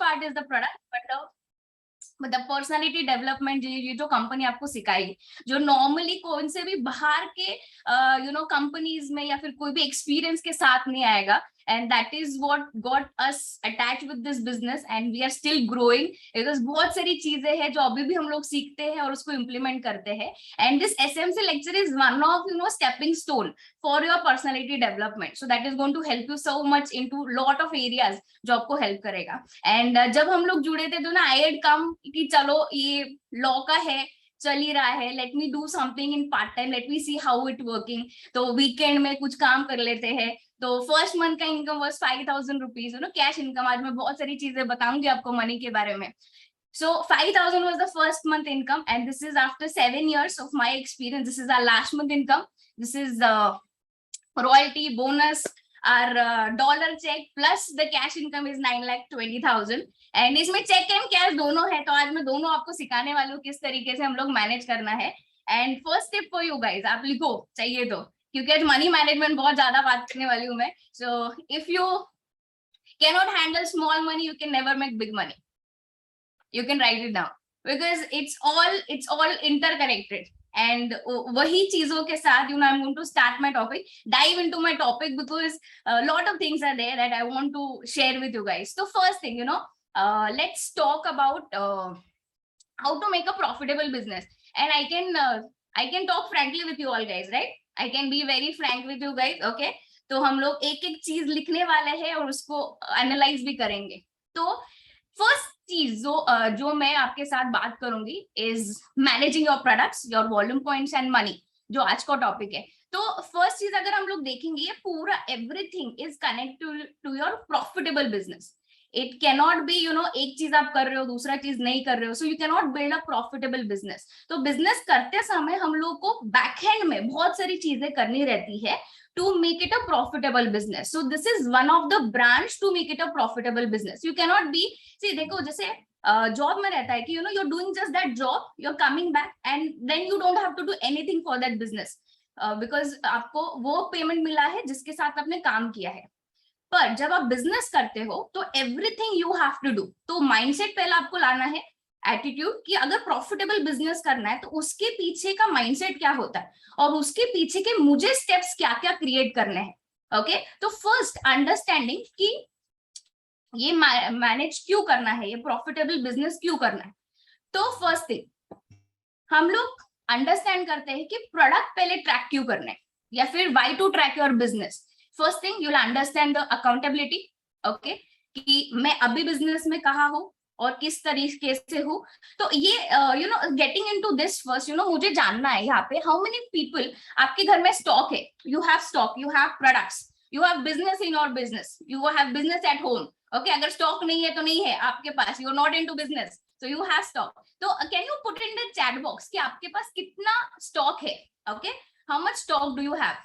Part is the product, but the personality development ये जो company आपको सिखाएगी, जो नॉर्मली कौन से भी बाहर के कंपनीज में या फिर कोई भी एक्सपीरियंस के साथ नहीं आएगा, and that is what got us attach with this business and we are still growing, because बहुत सारी चीजें हैं जो अभी भी हम लोग सीखते हैं और उसको इम्प्लीमेंट करते हैं, and this SMC lecture is one of stepping stone for your personality development, so that is going to help you so much into lot of areas जो आपको हेल्प करेगा। एंड जब हम लोग जुड़े थे तो ना आई हैड कम कि चलो ये लॉ का है, चल ही रहा है, let me do something in part time, late me see how it working, तो वीकेंड में कुछ काम कर लेते हैं। तो फर्स्ट मंथ का income was 5,000 rupees, cash income. आज मैं बहुत सारी चीजें बताऊंगी आपको मनी के बारे में। So 5,000 was the first month income, and this is after 7 years of my experience. This is our last month income. This is royalty, bonus, our dollar check plus the cash income is 9,20,000. And इसमें check and cash दोनों है, तो आज मैं दोनों आपको सिखाने वाली हूँ किस तरीके से हम लोग मैनेज करना है। And first tip for you guys, आप लिखो चाहिए तो, क्योंकि आज मनी मैनेजमेंट बहुत ज्यादा बात करने वाली हूँ मैं। सो if you cannot handle small money, you can never make big money. You can write it down because it's all interconnected, and वही चीजों के साथ I'm going to start my topic, dive into my topic, because a lot of things are there that I want to share with you guys. So first thing, let's talk about how to make a profitable business, and I can talk frankly with you all guys, right? I can be very frank with you guys, okay? तो हम लोग एक एक चीज लिखने वाले हैं और उसको एनालाइज भी करेंगे। तो फर्स्ट चीज जो मैं आपके साथ बात करूंगी is managing your products, your volume points and money, जो आज का टॉपिक है। तो फर्स्ट चीज अगर हम लोग देखेंगे, ये पूरा everything is connected to your profitable business. It cannot be एक चीज आप कर रहे हो दूसरा चीज नहीं कर रहे हो, so you cannot build a profitable business. तो बिजनेस करते समय हम लोग को बैकएंड में बहुत सारी चीजें करनी रहती है to make it a profitable business. So this is one of the branch to make it a profitable business. You cannot be, see देखो जैसे जॉब में रहता है कि you're doing just that job, you're coming back and then you don't have to do anything for that business because आपको वो payment मिला है जिसके साथ आपने काम किया है। पर जब आप बिजनेस करते हो तो everything you have to do. तो माइंडसेट पहले आपको लाना है, एटीट्यूड, कि अगर प्रॉफिटेबल बिजनेस करना है तो उसके पीछे का माइंडसेट क्या होता है और उसके पीछे के मुझे स्टेप्स क्या क्या क्रिएट करने हैं। ओके, तो फर्स्ट अंडरस्टैंडिंग कि ये मैनेज क्यों करना है, ये प्रॉफिटेबल बिजनेस क्यों करना है। तो फर्स्ट थिंग हम लोग अंडरस्टैंड करते हैं कि प्रोडक्ट पहले ट्रैक क्यों करना है या फिर why to track your business. First thing you will understand the accountability, okay, कि मैं अभी बिजनेस में कहा हूँ और किस तरीके से हूँ। तो ये गेटिंग इनटू दिस फर्स्ट, मुझे जानना है यहाँ पे हाउ मेनी पीपल आपके घर में स्टॉक है। You have stock, you have products, you have business in your business, you have business at home. Okay, अगर स्टॉक नहीं है तो नहीं है आपके पास, you are not into business, so you have stock. तो can you put in the chat box कि आपके पास कितना स्टॉक है। Okay, how much stock do you have,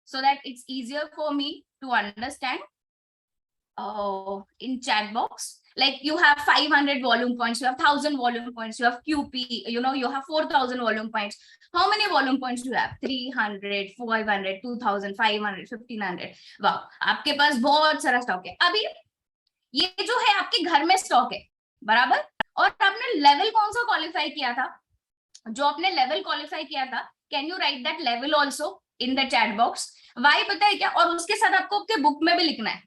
so that it's easier for me to understand in chat box. Like you have 500 volume points, you have 1,000 volume points, you have QP, you have 4,000 volume points. How many volume points do you have? 300, 400, 2,000, 500, 1,500. वाह, आपके पास बहुत सारा stock है। अभी ये जो है आपके घर में स्टॉक है, बराबर। और आपने लेवल कौन सा क्वालिफाई किया था? जो आपने लेवल क्वालिफाई किया था, can you write that level also in the chat box? Why पता है क्या? और उसके साथ आपको आपके बुक में भी लिखना है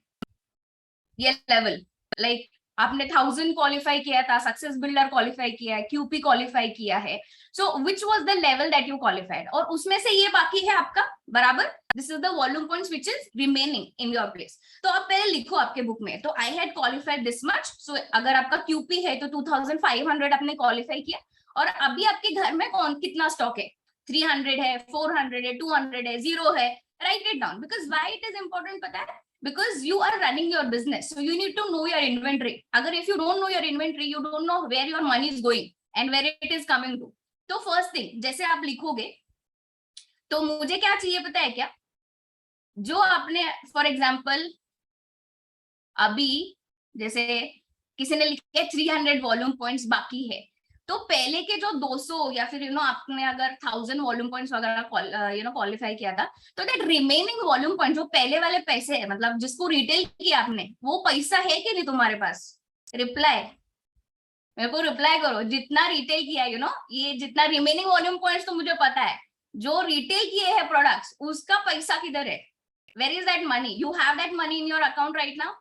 ये लेवल। लाइक आपने 1,000 क्वालिफाई किया था, सक्सेस बिल्डर क्वालिफाई किया है, क्यूपी क्वालिफाई किया है, so which was the level that you qualified, और उसमें से ये बाकी है आपका, बराबर। This is the volume points which is remaining in your place. तो आप पहले लिखो आपके बुक में, तो I had qualified this much. So अगर आपका क्यूपी है तो 2,500 आपने क्वालिफाई किया, और अभी आपके घर में कितना स्टॉक है? 300 है, 400 है, 200 है, 0 है। Right it down, because why it is important पता है? Because you are running your business, so you need to know your inventory. अगर if you don't know your inventory, you don't know where your money is going and where it is coming to. तो first thing, जैसे आप लिखोगे तो मुझे क्या चाहिए पता है क्या? जो आपने फॉर एग्जाम्पल अभी जैसे किसी ने लिखा है 300 वॉल्यूम पॉइंट्स बाकी है, तो पहले के जो 200 या फिर आपने अगर 1000 वॉल्यूम पॉइंट्स वगैरह क्वालिफाई किया था, तो दैट रिमेनिंग वॉल्यूम पॉइंट जो पहले वाले पैसे है, मतलब जिसको रिटेल किया आपने, वो पैसा है कि नहीं तुम्हारे पास? रिप्लाई, मेरे को रिप्लाई करो। जितना रिटेल किया ये जितना रिमेनिंग वॉल्यूम पॉइंट्स तो मुझे पता है, जो रिटेल किए हैं प्रोडक्ट्स, उसका पैसा किधर है? Where is that money? You have that money in your account right now?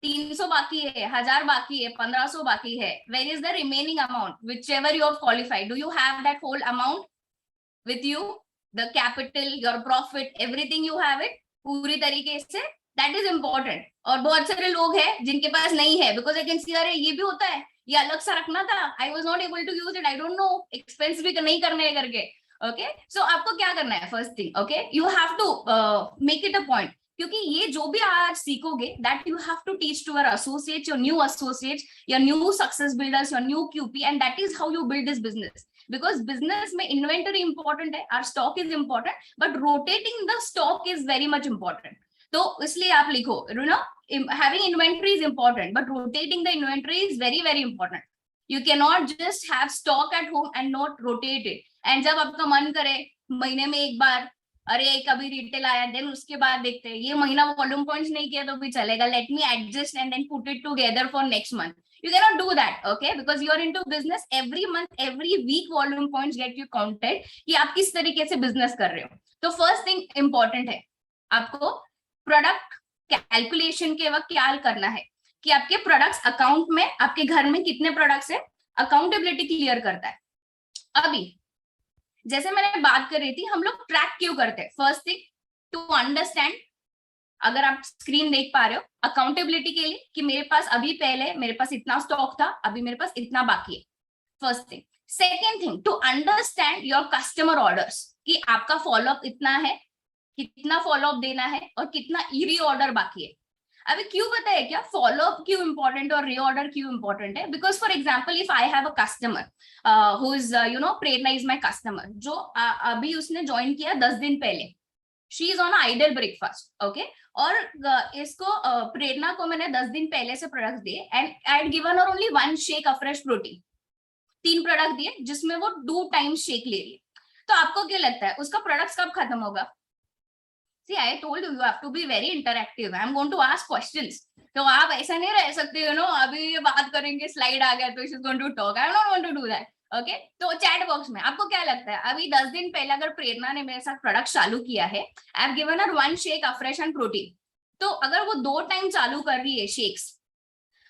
300 बाकी है, 1000 बाकी है, 1500 बाकी है। Where is the remaining amount which you have qualified? Do you have that whole amount with you? The capital, your profit, everything you have it पूरी तरीके से? That is important. और बहुत सारे लोग हैं जिनके पास नहीं है, बिकॉज आई कैन सी अरे ये भी होता है, ये अलग सा रखना था, I was not able to use it, I don't know, expense भी नहीं करने करके। ओके, सो आपको क्या करना है? First thing, okay, you have to make it a point, क्योंकि ये जो भी आज सीखोगे, that you have to teach to your associates, your new associates, your new success builders, your new QP, and that is how you build this business. Because business में inventory important है, our stock is important, but rotating the stock is very much important. तो इसलिए आप लिखो, having inventory is important, but rotating the inventory is very very important. You cannot just have stock at home and not rotate it. And जब आपका मन करे महीने में एक बार, अरे कभी रिटेल आया, देन उसके बाद देखते हैं, ये महीना वॉल्यूम पॉइंट्स नहीं किया तो भी चलेगा, let me adjust and then put it together for next month. You cannot do that, okay? Because you are into business, every month, every week volume points get you counted कि आप किस तरीके से बिजनेस कर रहे हो. तो first thing important है, आपको प्रोडक्ट कैलकुलेशन के वक्त क्या करना है कि आपके प्रोडक्ट्स अकाउंट में, आपके घर में कितने प्रोडक्ट्स है, अकाउंटेबिलिटी क्लियर करता है. अभी जैसे मैंने बात कर रही थी, हम लोग ट्रैक क्यों करते हैं? फर्स्ट थिंग टू अंडरस्टैंड, अगर आप स्क्रीन देख पा रहे हो, अकाउंटेबिलिटी के लिए कि मेरे पास अभी पहले मेरे पास इतना स्टॉक था, अभी मेरे पास इतना बाकी है. First thing. Second thing, to understand your customer orders, कि आपका फॉलोअप इतना है, कितना फॉलोअप देना है और कितना री ऑर्डर बाकी है. अभी क्यों पता है क्या फॉलोअप क्यों इंपॉर्टेंट और रीऑर्डर क्यों इंपॉर्टेंट है? Because for example if I have a customer who is Prerna is my customer, जो अभी उसने ज्वाइन किया 10 दिन पहले, she is on ideal breakfast, okay, और इसको प्रेरणा को मैंने 10 दिन पहले से प्रोडक्ट दिए and I had given her only 1 shake of fresh protein. 3 product दिए जिसमें वो 2 टाइम्स शेक ले रही है. तो आपको क्या लगता है उसका प्रोडक्ट कब खत्म होगा? See, I told you, you have to be very interactive. I'm going to ask questions. तो आप ऐसा नहीं रह सकते, अभी ये बात करेंगे, स्लाइड आ गया तो she's going to talk. I'm not going to do that. Okay, तो चैट बॉक्स में आपको क्या लगता है, अभी 10 दिन पहले अगर प्रेरणा ने मेरे साथ प्रोडक्ट चालू किया है, I have given her 1 shake of fresh and protein, तो अगर वो 2 टाइम चालू कर रही है शेक्स,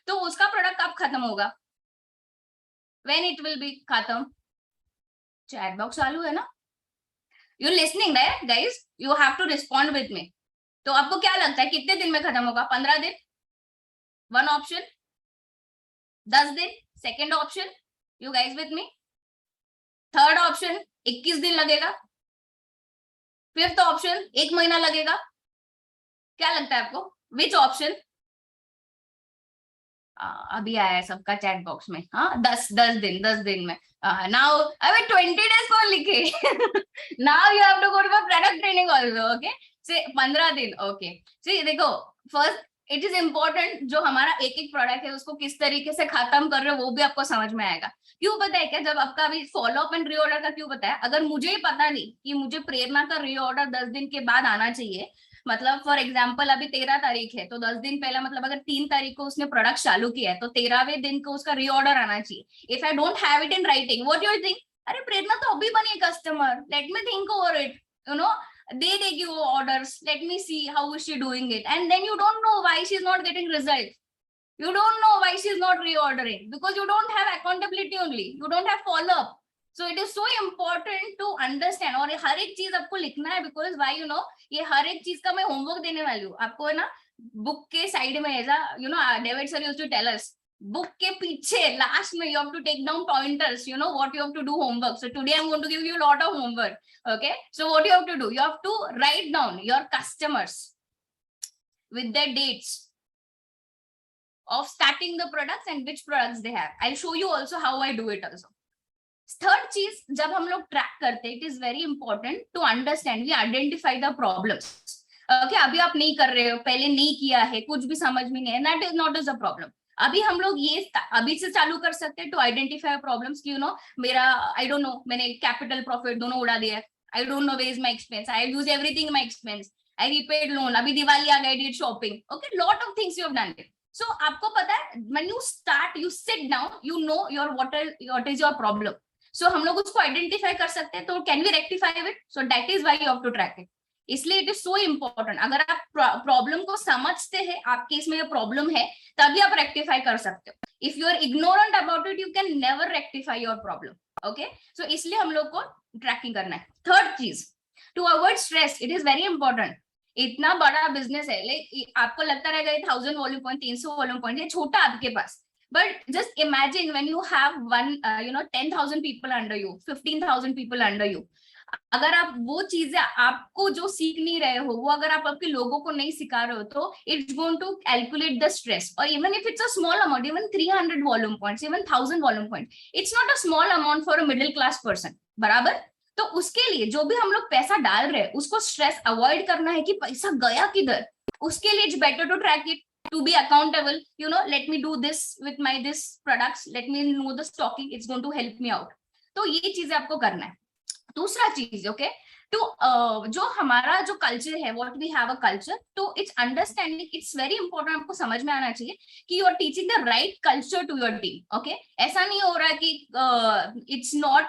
तो उसका प्रोडक्ट कब खत्म होगा? व्हेन इट विल बी खत्म? चैट बॉक्स चालू है ना, you listening right guys, you have to respond with me. तो आपको क्या लगता है कितने दिन में खत्म होगा? 15 दिन, 1 ऑप्शन. 10 दिन, second option. You guys with me? Third option 21 दिन लगेगा. फिफ्थ ऑप्शन 1 महीना लगेगा. क्या लगता है आपको विच ऑप्शन? अभी आया है सबका चैट बॉक्स में, हाँ 10 दिन में. नाउ अबे 20 days कौन लिखे? Now you have to go to product training also, okay, से 15 दिन. ओके, सी देखो, फर्स्ट इट इज इम्पोर्टेंट, जो हमारा एक एक प्रोडक्ट है उसको किस तरीके से खत्म कर रहे हो वो भी आपको समझ में आएगा. क्यों पता है क्या? जब आपका अभी फॉलोअप एंड रीऑर्डर का क्यों पता है? अगर मुझे ही पता नहीं कि मुझे प्रेरणा का रीऑर्डर 10 दिन के बाद आना चाहिए, मतलब फॉर एग्जाम्पल अभी 13 तारीख है, तो 10 दिन पहले, मतलब अगर 3 तारीख को उसने प्रोडक्ट चालू किया है तो 13वें दिन को उसका रीऑर्डर आना चाहिए. If I don't have it in writing, what you think? अरे प्रेरणा तो अभी बनी है customer, let me think over it, दे देगी वो orders, let me see how is she doing it, and then you don't know why she is not getting result. You don't know why she is not reordering, because you don't have accountability only, you don't have follow up. So it is so important to understand, और हर एक चीज आपको लिखना है, because why ये हर एक चीज का मैं होमवर्क देने वाली हूँ आपको, है ना, बुक के साइड में ऐसा, David sir used to tell us, book के पीछे लास्ट में you have to take down pointers, what you have to do homework. So today I'm going to give you a lot of homework, okay? So what you have to do, you have to write down your customers with their dates of starting the products and which products they have. I'll show you also how I do it also. Third चीज, जब हम लोग track करते हैं, it is very important to understand, we identify the problems. Okay, अभी आप नहीं कर रहे हो, पहले नहीं किया है, कुछ भी समझ में नहीं है, that is not is a problem. अभी हम लोग ये अभी से चालू कर सकते हैं टू आइडेंटिफाई प्रॉब्लम्स कि मेरा आई डोंट नो, मैंने कैपिटल प्रॉफिट दोनों उड़ा दिया, I don't know where is my expense, I use everything my expense, I repaid loan, अभी दिवाली आ गई, did shopping, okay, lot of things you have done it. So आपको पता है when you start you sit down, you know your what is your problem. So हम लोग उसको identify कर सकते हैं, तो can we rectify it, so that is why you have to track it. इसलिए इट इज सो इम्पोर्टेंट. अगर आप प्रॉब्लम को समझते हैं, आपके इसमें ये प्रॉब्लम है, तभी आप रेक्टिफाई कर सकते हो. If you are ignorant about it, you can never rectify your problem. Okay, so इसलिए हम लोग को ट्रैकिंग करना है. थर्ड चीज, to avoid stress, it is very important. इतना बड़ा बिजनेस है, लाइक आपको लगता रहेगा 1000 वॉल्यूम पॉइंट, 300 वॉल्यूम पॉइंट, ये छोटा आपके पास. But just imagine when you have 10,000 people under you, 15,000 people under you. अगर आप वो चीजें आपको जो सीख नहीं रहे हो, वो अगर आप आपके लोगों को नहीं सिखा रहे हो, तो it's going to calculate the stress. और even if it's a small amount, even 300 volume points, even 1000 volume point, it's not a small amount for a middle class person. बराबर. तो उसके लिए जो भी हम लोग पैसा डाल रहे हैं, उसको स्ट्रेस अवॉइड करना है कि पैसा गया किधर. उसके लिए it's better to track it, to be accountable, let me do this with my this products, let me know the stocking, it's going to help me out. तो ये चीजें आपको करना है. दूसरा चीज, ओके, तो जो हमारा जो कल्चर है, what we have a culture, तो it's understanding, it's very important. आपको समझ में आना चाहिए कि you are teaching the right culture to your team. Okay, ऐसा नहीं हो रहा है कि it's not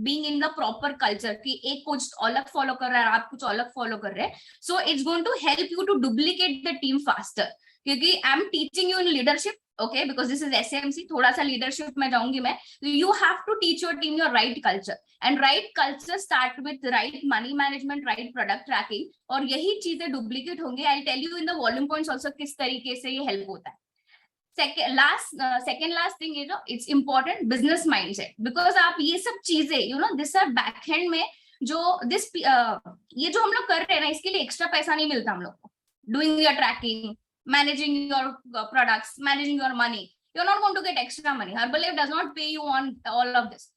being in the proper culture, कि एक कुछ अलग फॉलो कर रहा है, आप कुछ अलग फॉलो कर रहे हैं. So it's going to help you to duplicate the team faster, क्योंकि I am teaching you in leadership. Okay, because this is SMC, थोड़ा सा लीडरशिप में जाऊंगी मैं. You have to teach your team your right culture, and right culture start with right money management, right product tracking, और यही चीजें duplicate होंगे. I tell you in the volume points also किस तरीके से ये हेल्प होता है. second last thing, it's important business mindset, because आप ये सब चीजें this are बैकएंड में जो ये जो हम लोग कर रहे हैं ना, इसके लिए एक्स्ट्रा पैसा नहीं मिलता हम लोग को. Doing your tracking, managing your products, managing your money, you're not going to get extra money. Herbalife does not pay you on all of this.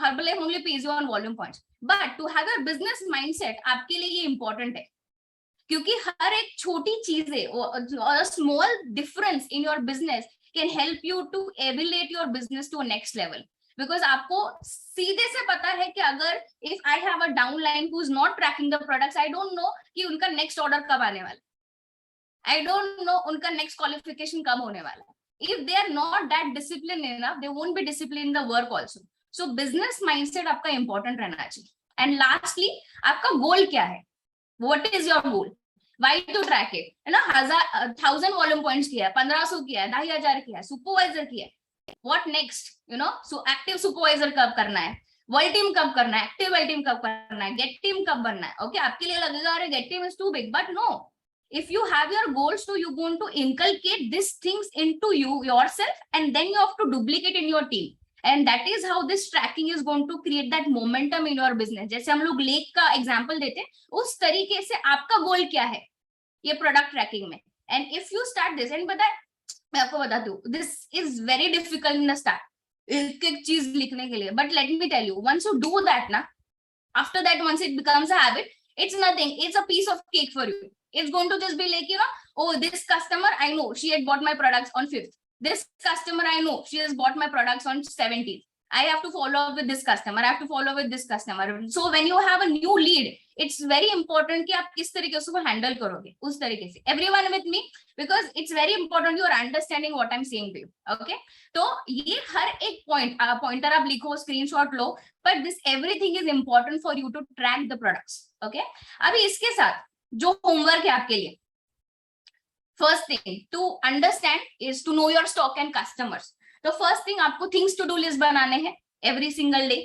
Herbalife only pays you on volume points. But to have a business mindset, आपके लिए ये important है, क्योंकि हर एक छोटी चीजें, a small difference in your business can help you to elevate your business to a next level. Because आपको सीधे से पता है कि अगर if I have a downline who's not tracking the products, I don't know कि उनका next order कब आने वाला, I don't know उनका next qualification कब होने वाला. If they are not that disciplined enough, they won't be disciplined in the work also. So business mindset आपका important रहना चाहिए. And lastly, आपका goal क्या है? What is your goal? Why to track it? है ना, 1000 वॉल्यूम पॉइंट्स किया है, 1500 किया है, 25,000 किया है, सुपरवाइजर किया है. What next? So active supervisor कब करना है, वर्ल्ड टीम कब करना है, एक्टिव वर्ल्ड टीम कब करना है, गेट टीम कब बनना है. ओके, आपके लिए लगेगा अरे get team is too big, but no. If you have your goals, so you're going to inculcate these things into yourself, and then you have to duplicate in your team. And that is how this tracking is going to create that momentum in your business. जैसे हम लोग lake का example देते हैं, उस तरीके से आपका गोल क्या है ये प्रोडक्ट ट्रैकिंग में. And if you start this, and मैं आपको बताती हूँ, this is very difficult in the start, एक एक चीज लिखने के लिए. But let me tell you, once you do that ना, after that once it becomes a habit, it's nothing, it's a piece of cake for you. It's going to just be like, oh, this customer, I know she had bought my products on 5th. This customer, I know she has bought my products on 17th. I have to follow up with this customer. I have to follow with this customer. So when you have a new lead, it's very important कि आप किस तरीके से उसको handle करोगे, उस तरीके से. Everyone with me, because it's very important you are understanding what I'm saying to you. Okay? तो ये हर एक pointer आप लिखो, screenshot low, but this everything is important for you to track the products. Okay? अभी इसके साथ जो homework है आपके लिए, first thing to understand is to know your stock and customers. तो फर्स्ट थिंग आपको थिंग्स टू डू लिस्ट बनाने हैं every single day.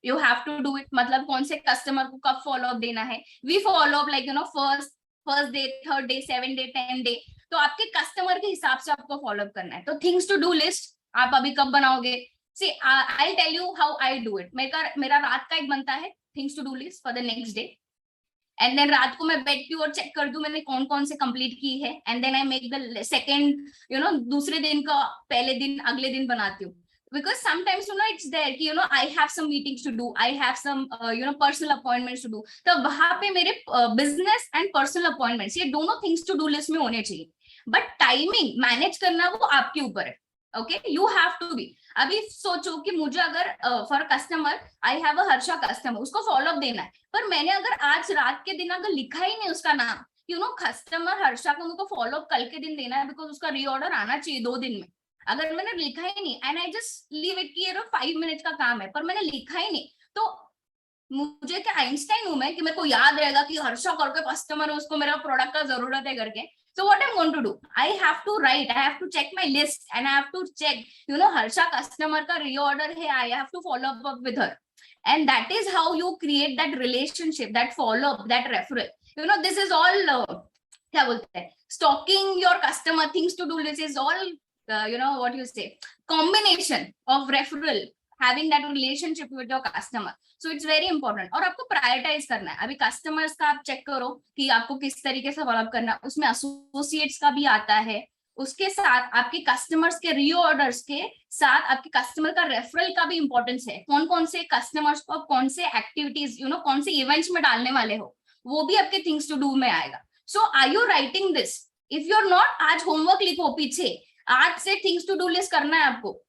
You have to do it, मतलब कौन से कस्टमर को कब फॉलो अप देना है. We follow up like first day, third day, 7 day, 10 day. तो आपके कस्टमर के हिसाब से आपको फॉलो अप करना है. तो थिंग्स टू डू लिस्ट आप अभी कब बनाओगे? See I tell you how I do it. मेरा रात का एक बनता है things to do list for the next day, and then रात को मैं बैठती हूँ और चेक कर दूं मैंने कौन कौन से कंप्लीट की है, and then I make the second दूसरे दिन का पहले दिन अगले दिन बनाती हूँ. because sometimes it's there कि I have some meetings to do, I have some personal appointments to do. तो वहां पे मेरे business and personal appointments ये दोनों things to do list में होने चाहिए. बट टाइमिंग मैनेज करना वो आपके ऊपर है. Okay, you have to be. अभी सोचो कि मुझे अगर four customer, I have a Harsha customer, उसको फॉलो अप देना है, पर मैंने अगर आज रात के दिन अगर लिखा ही नहीं उसका नाम, कस्टमर हर्षा को मुझको फॉलो अप कल के दिन देना है, बिकॉज उसका रीऑर्डर आना चाहिए 2 दिन में. अगर मैंने लिखा ही नहीं and I just leave it कि 5 मिनट का काम है, पर मैंने लिखा ही नहीं, तो मुझे क्या आइंस्टाइन हूं मैं कि मेरे को याद रहेगा कि हर्षा करके कस्टमर है, उसको मेरा प्रोडक्ट का जरूरत है करके. So what I'm going to do? I have to write. I have to check my list and I have to check. Harsha customer का reorder है. I have to follow up with her, and that is how you create that relationship, that follow up, that referral. This is all. क्या बोलते हैं? Stalking your customer, things to do list is all. What you say? Combination of referral, having that relationship with your customer. So it's very important. और आपको prioritise करना है. अभी customers का आप चेक करो कि आपको किस तरीके से फॉलो अप करना है. उसमें एसोसिएट्स का भी आता है, उसके साथ आपके कस्टमर्स के रीऑर्डर्स के साथ आपके कस्टमर का रेफरल का भी इंपॉर्टेंस है. कौन कौन से कस्टमर्स को कौन से एक्टिविटीज कौन से इवेंट्स में डालने वाले हो, वो भी आपके थिंग्स टू डू में आएगा. So are you writing this? If you are not, आज होमवर्क लिखो पीछे, आज से थिंग्स टू डू लिस्ट करना है आपको.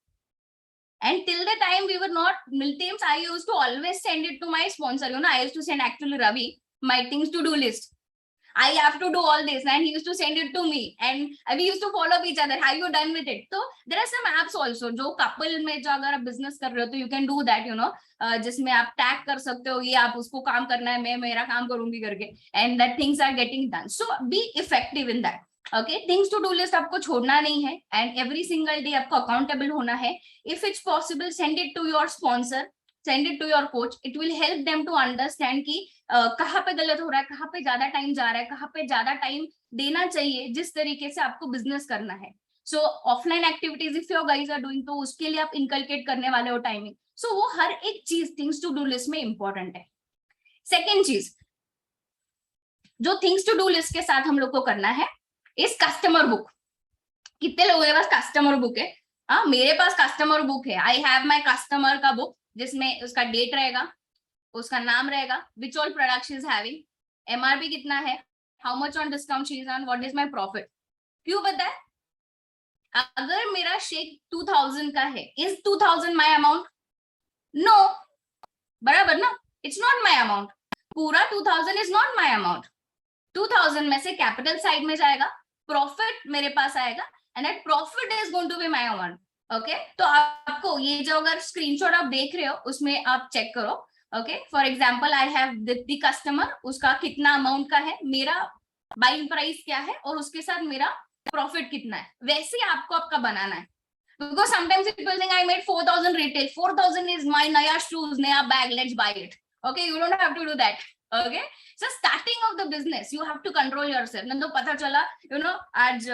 And till the time we were not Milteams, I used to always send it to my sponsor. I used to send actually Ravi my things to do list. I have to do all this, and he used to send it to me, and we used to follow up each other. Have you done with it? So there are some apps also जो couple में जो अगर आप business कर रहे हो तो you can do that, जिसमें आप tag कर सकते हो, ये आप उसको काम करना है, मैं मेरा काम करूंगी करके, and that things are getting done. So be effective in that. Okay, things to do list आपको छोड़ना नहीं है, and every single day आपको accountable होना है. If it's possible, send it to your sponsor, send it to your coach. It will help them to understand कि कहाँ पे गलत हो रहा है, कहाँ पे ज्यादा टाइम जा रहा है, कहाँ पे ज्यादा टाइम देना चाहिए, जिस तरीके से आपको बिजनेस करना है. So offline activities if your guys are doing, तो उसके लिए आप इनकलकेट करने वाले हो टाइमिंग. सो वो हर एक चीज थिंग्स टू डू लिस्ट में इंपॉर्टेंट है. सेकेंड चीज जो थिंग्स टू डू लिस्ट के साथ हम लोग को करना है इस कस्टमर बुक. कितने लोगों के पास कस्टमर बुक है? मेरे पास कस्टमर बुक है. आई हैव माई कस्टमर का बुक जिसमें उसका डेट रहेगा, उसका नाम रहेगा, which all product is having, MRP कितना है, how much on discount she is on, what is my profit. क्यों पता है? अगर मेरा शेक 2000 का है, इज 2000 माय अमाउंट? नो, बराबर ना? It's not my amount. पूरा 2000 इज नॉट माय अमाउंट. 2000 में से कैपिटल साइड में जाएगा, प्रॉफिट मेरे पास आएगा, and that profit is going to be my amount. Okay, तो आपको ये जो अगर स्क्रीनशॉट आप देख रहे हो उसमें आप चेक करो. Okay, for example I have the customer, उसका कितना अमाउंट का है, मेरा बाइंग प्राइस क्या है, और उसके साथ मेरा प्रॉफिट कितना है. वैसे आपको आपका बनाना है. Because sometimes people think I made 4000 retail, 4000 is my naya shoes, naya bag, let's buy it. Okay, you don't have to do that. Okay, so starting of the business you have to control yourself. ना तो पता चला आज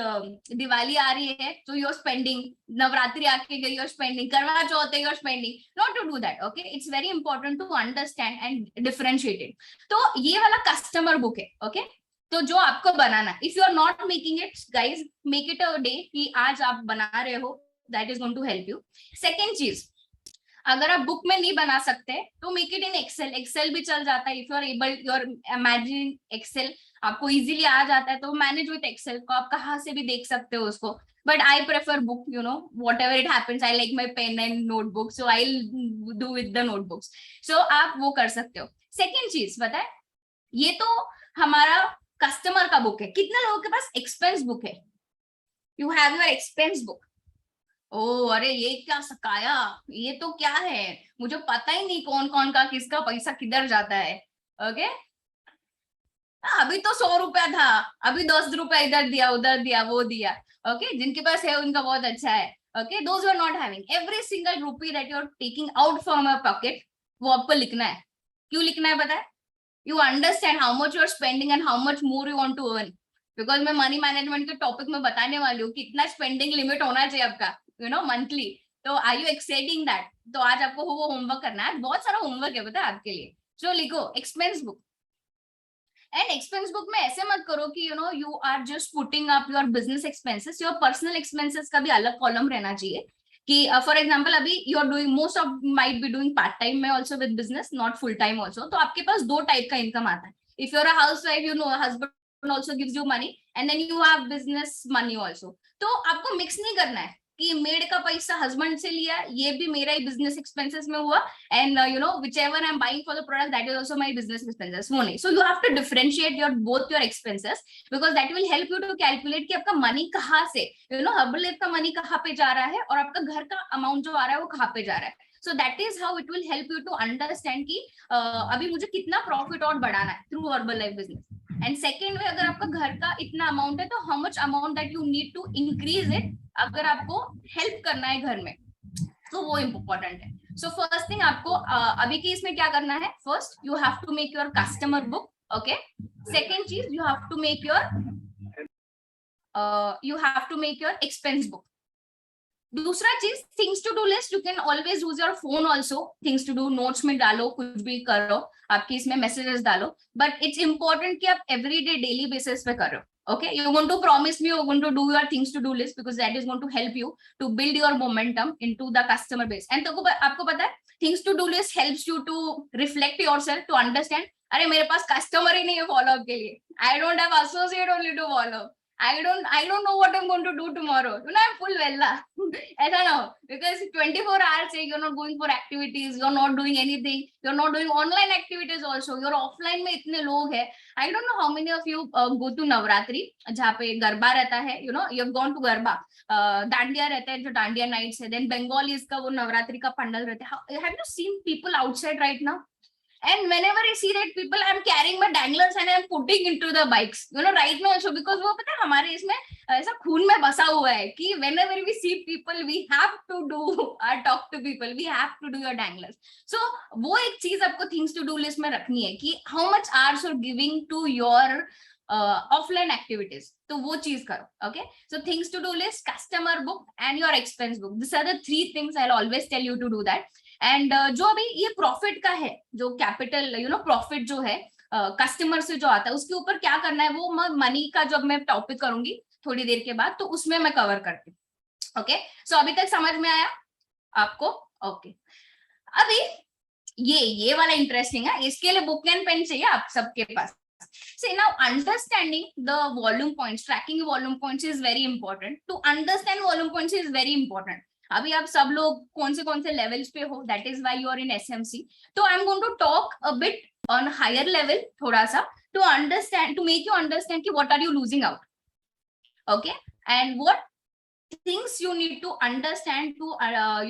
दिवाली आ रही है तो you're spending, Navratri आके गई you're spending, करवा चौथ है you're spending. Not to do that. Okay, it's very important to understand and differentiate it. तो ये वाला कस्टमर बुक है. Okay, तो जो आपको बनाना, if you are not making it, guys, make it a day कि आज आप बना रहे हो. That is going to help you. Second चीज, अगर आप बुक में नहीं बना सकते तो make it in Excel. Excel भी चल जाता है. If you are able, you are imagine Excel आपको इजीली आ जाता है तो मैनेज विथ एक्सेल को आप कहाँ से भी देख सकते हो उसको. But I prefer book, whatever it happens, I like my pen and notebook, so I do with the notebooks. So आप वो कर सकते हो. सेकेंड चीज बताए, ये तो हमारा कस्टमर का बुक है. कितने लोगों के पास एक्सपेंस बुक है? You have your expense book. ओ अरे ये क्या सकाया, ये तो क्या है, मुझे पता ही नहीं कौन कौन का किसका पैसा किधर जाता है. ओके, अभी तो 100 रुपया था, अभी 10 रुपया इधर दिया, उधर दिया, वो दिया. ओके, जिनके पास है उनका बहुत अच्छा है. Okay, those are not having, every single rupee that you are taking out from your pocket वो आपको लिखना है. क्यों लिखना है पता है? You understand how much you are spending and how much more you want to earn. Because मैं मनी मैनेजमेंट के टॉपिक में बताने वाली हूँ कितना स्पेंडिंग लिमिट होना चाहिए आपका मंथली. तो आर यू एक्सेडिंग दैट? तो आज आपको वो होमवर्क करना है. बहुत सारा होमवर्क है पता है आपके लिए. सो लिखो expense book. And expense book में ऐसे मत करो कि you are just putting up your business expenses. Your personal expenses का भी अलग कॉलम रहना चाहिए कि फॉर एग्जाम्पल अभी you are doing, most of might be doing part time में also with business, not full time also. तो आपके पास 2 टाइप का इनकम आता है. If you are a housewife, husband also gives you money, and then you have business money also. तो आपको mix नहीं करना है कि मेड का पैसा हस्बैंड से लिया, ये भी मेरा ही बिजनेस एक्सपेंसेस में हुआ, and you know whichever I am buying for the product that is also my business expenses, वो नहीं। So you have to differentiate your both your expenses, because that will help you to calculate कि आपका money कहाँ से, you know herbal का money कहाँ पे जा रहा है और आपका घर का अमाउंट जो आ रहा है वो कहाँ पे जा रहा है। So that is how it will help you to understand कि अभी मुझे कितना प्रॉफिट और बढ़ाना है through Herbalife business. And second way, अगर आपका घर का इतना अमाउंट है तो how much amount that you need to increase it, अगर आपको हेल्प करना है घर में, तो वो इम्पोर्टेंट है। सो फर्स्ट थिंग आपको अभी के इसमें क्या करना है, first you have to make your customer book, okay. Second चीज, you have to make your expense book. दूसरा चीज, things to do list, you can always use your phone also, things to do notes में डालो, कुछ भी करो, आपके इसमें मैसेजेस डालो, बट इट्स इंपॉर्टेंट कि आप एवरीडे डेली बेसिस पे करो। Okay, you're going to promise me you're going to do your things to do list, because that is going to help you to build your momentum into the customer base. And तो आपको पता है, things to do list helps you to reflect yourself, to understand, अरे मेरे पास customer ही नहीं है follow up के लिए, I don't have associate only to follow, I don't know what I'm going to do tomorrow, you know, I'm full vella ऐसा ना हो, because 24 hours you're not going for activities, you're not doing anything, you're not doing online activities also, you're offline में इतने लोग हैं। I don't know how many of you go to Navratri, जहाँ पे गरबा रहता है, you know, you've gone to garba, dandiya रहता है, जो डांडिया नाइट्स है, then Bengalis का वो नवरात्रि का पंडल रहता है। Have you seen people outside right now? And whenever I see that people, I'm carrying my danglers and I'm putting into the bikes, you know, right now also, because वो पता है हमारे इसमें ऐसा खून में बसा हुआ है कि whenever we see people, we have to do talk to people, we have to do your danglers. So वो एक चीज आपको things to do list में रखनी है कि how much hours you're giving to your offline activities, तो वो चीज करो। Okay, so things to do list, customer book and your expense book, these are the three things I'll always tell you to do that. And जो अभी ये profit का है, जो कैपिटल, यू नो, प्रॉफिट जो है कस्टमर से जो आता है, उसके ऊपर क्या करना है, वो मनी का जब मैं टॉपिक करूंगी थोड़ी देर के बाद, तो उसमें मैं कवर करती हूँ। ओके, सो अभी तक समझ में आया आपको? ओके, अभी ये वाला इंटरेस्टिंग है, इसके लिए बुक एंड पेन चाहिए आप सबके पास। So now understanding the volume points, tracking volume points is very important. To understand volume points is very important. अभी आप सब लोग कौन से लेवल्स पे हो, that is why you are in SMC. तो I am going to talk a bit on higher level, थोड़ा सा, to understand, to make you understand कि what are you losing out, okay, and what things you need to understand to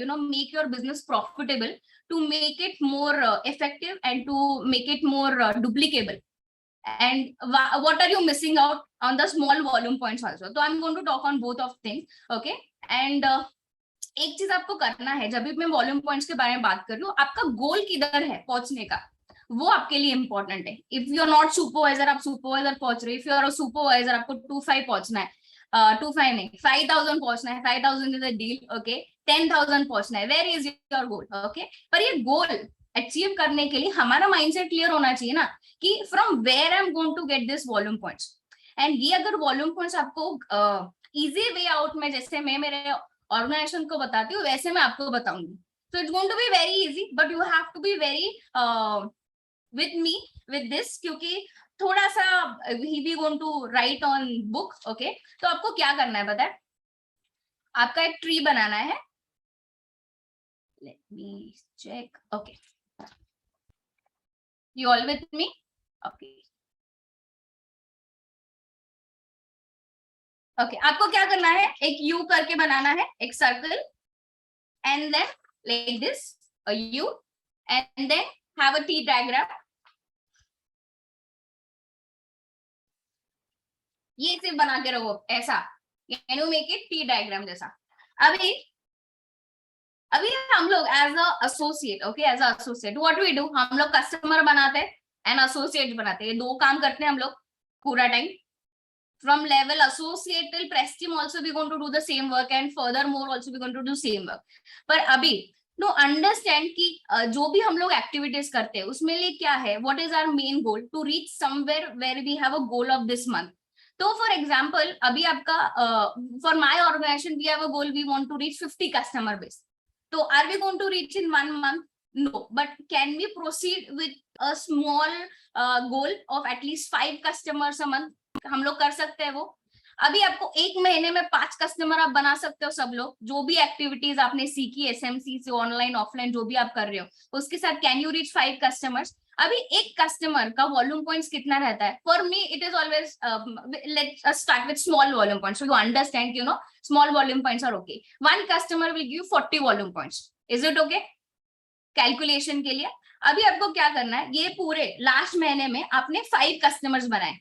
you know, make your business profitable, to make it more effective and to make it more duplicable, and what are you missing out on the small volume points also. So I'm going to talk on both of things, okay. And एक चीज आपको करना है, जब भी मैं volume points के बारे में बात कर रही हूँ, आपका गोल किधर है पहुंचने का, वो आपके लिए इंपॉर्टेंट है। If you are not supervisor, आप सुपरवाइजर पहुंच रहे हो, if you are a supervisor, आपको 25 पहुंचना है, 25 नहीं 5000 पहुंचना है, 5000 इज अ डील, ओके, 10,000 पहुंचना है, where is your goal, okay. पर ये गोल अचीव करने के लिए हमारा माइंडसेट क्लियर होना चाहिए ना, कि from where I am going to get this volume points. And ये अगर वॉल्यूम पॉइंट्स आपको इजी वे आउट में, जैसे मैं मेरे ऑर्गेनाइजेशन को बताती हूँ, वैसे मैं आपको बताऊंगी। So it's going to be very easy, but you have to be very with me with this, क्योंकि थोड़ा सा we going to write on book, okay? तो आपको क्या करना है पता है, आपका एक ट्री बनाना है। Let me check, okay. You all with me? Okay. Okay, आपको क्या करना है, एक यू करके बनाना है, एक circle, and then like this, a U, and then have a T diagram. ये सिर्फ बना के रखो ऐसा, can you make it T diagram जैसा। अभी हम लोग as a associate, okay, as a associate what we do, हम लोग कस्टमर बनाते हैं एंड एसोसिएट बनाते हैं, दो काम करते हैं हम लोग पूरा time. From level associate till prestige also we going to do the same work, and furthermore also we going to do same work. पर अभी to understand कि जो भी हम लोग एक्टिविटीज करते हैं उसमें लिए क्या है, what is our main goal, to reach somewhere where we have a goal of this month. तो फॉर एग्जाम्पल अभी आपका for my organisation we have a goal, we want to reach 50 customer base. तो are we going to reach in 1 month? No, but can we proceed with a small goal of at least 5 customers a month? हम लोग कर सकते हैं वो। अभी आपको एक महीने में 5 कस्टमर आप बना सकते हो सब लोग, जो भी एक्टिविटीज आपने सीखी एसएमसी से, ऑनलाइन ऑफलाइन जो भी आप कर रहे हो उसके साथ। Can you reach 5 customers? अभी एक कस्टमर का वॉल्यूम पॉइंट्स कितना रहता है? For me it is always, let's start with small volume points so you understand, you know, small volume points are okay. One customer will give 40 volume points. Is it okay calculation के लिए? अभी आपको क्या करना है, ये पूरे last महीने में आपने 5 कस्टमर्स बनाए,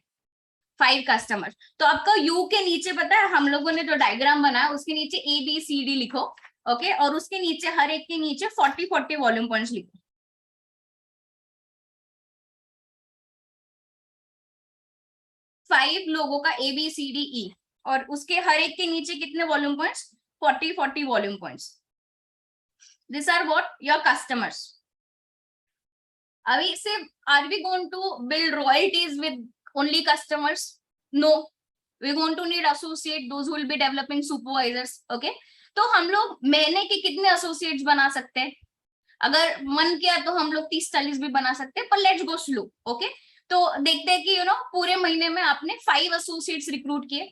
5 कस्टमर। तो आपका यू के नीचे पता है हम लोगों ने जो डायग्राम बनाया उसके नीचे ABCD लिखो, ओके, और उसके नीचे हर एक के नीचे 40 वॉल्यूम पॉइंट्स लिखो। 5 लोगों का ABCDE, और उसके हर एक के नीचे कितने volume points? 40 volume points. This are what your customers. अभी सिर्फ are we going to build royalties with only customers? No, we going to need associate, those who will be developing supervisors, okay? तो हम लोग महीने के कितने associates बना सकते हैं? अगर मन किया तो हम लोग 30-40 भी बना सकते हैं, पर लेट्स गो स्लो, ओके? तो देखते हैं कि यू नो पूरे महीने में आपने 5 एसोसिएट्स रिक्रूट किए,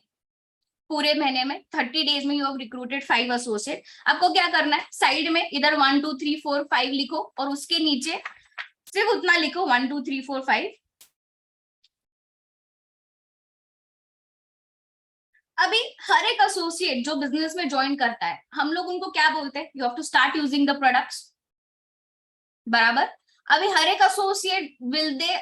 पूरे महीने में 30 डेज में यू हैव रिक्रूटेड 5 एसोसिएट। आपको क्या करना है, साइड में इधर 1 2 3 4 5 लिखो, और उसके नीचे सिर्फ उतना लिखो 1 2 3 4 5। अभी हर एक एसोसिएट जो बिजनेस में ज्वाइन करता है, हम लोग उनको क्या बोलते हैं? You have to start using the products, बराबर? अभी हर एक associate will they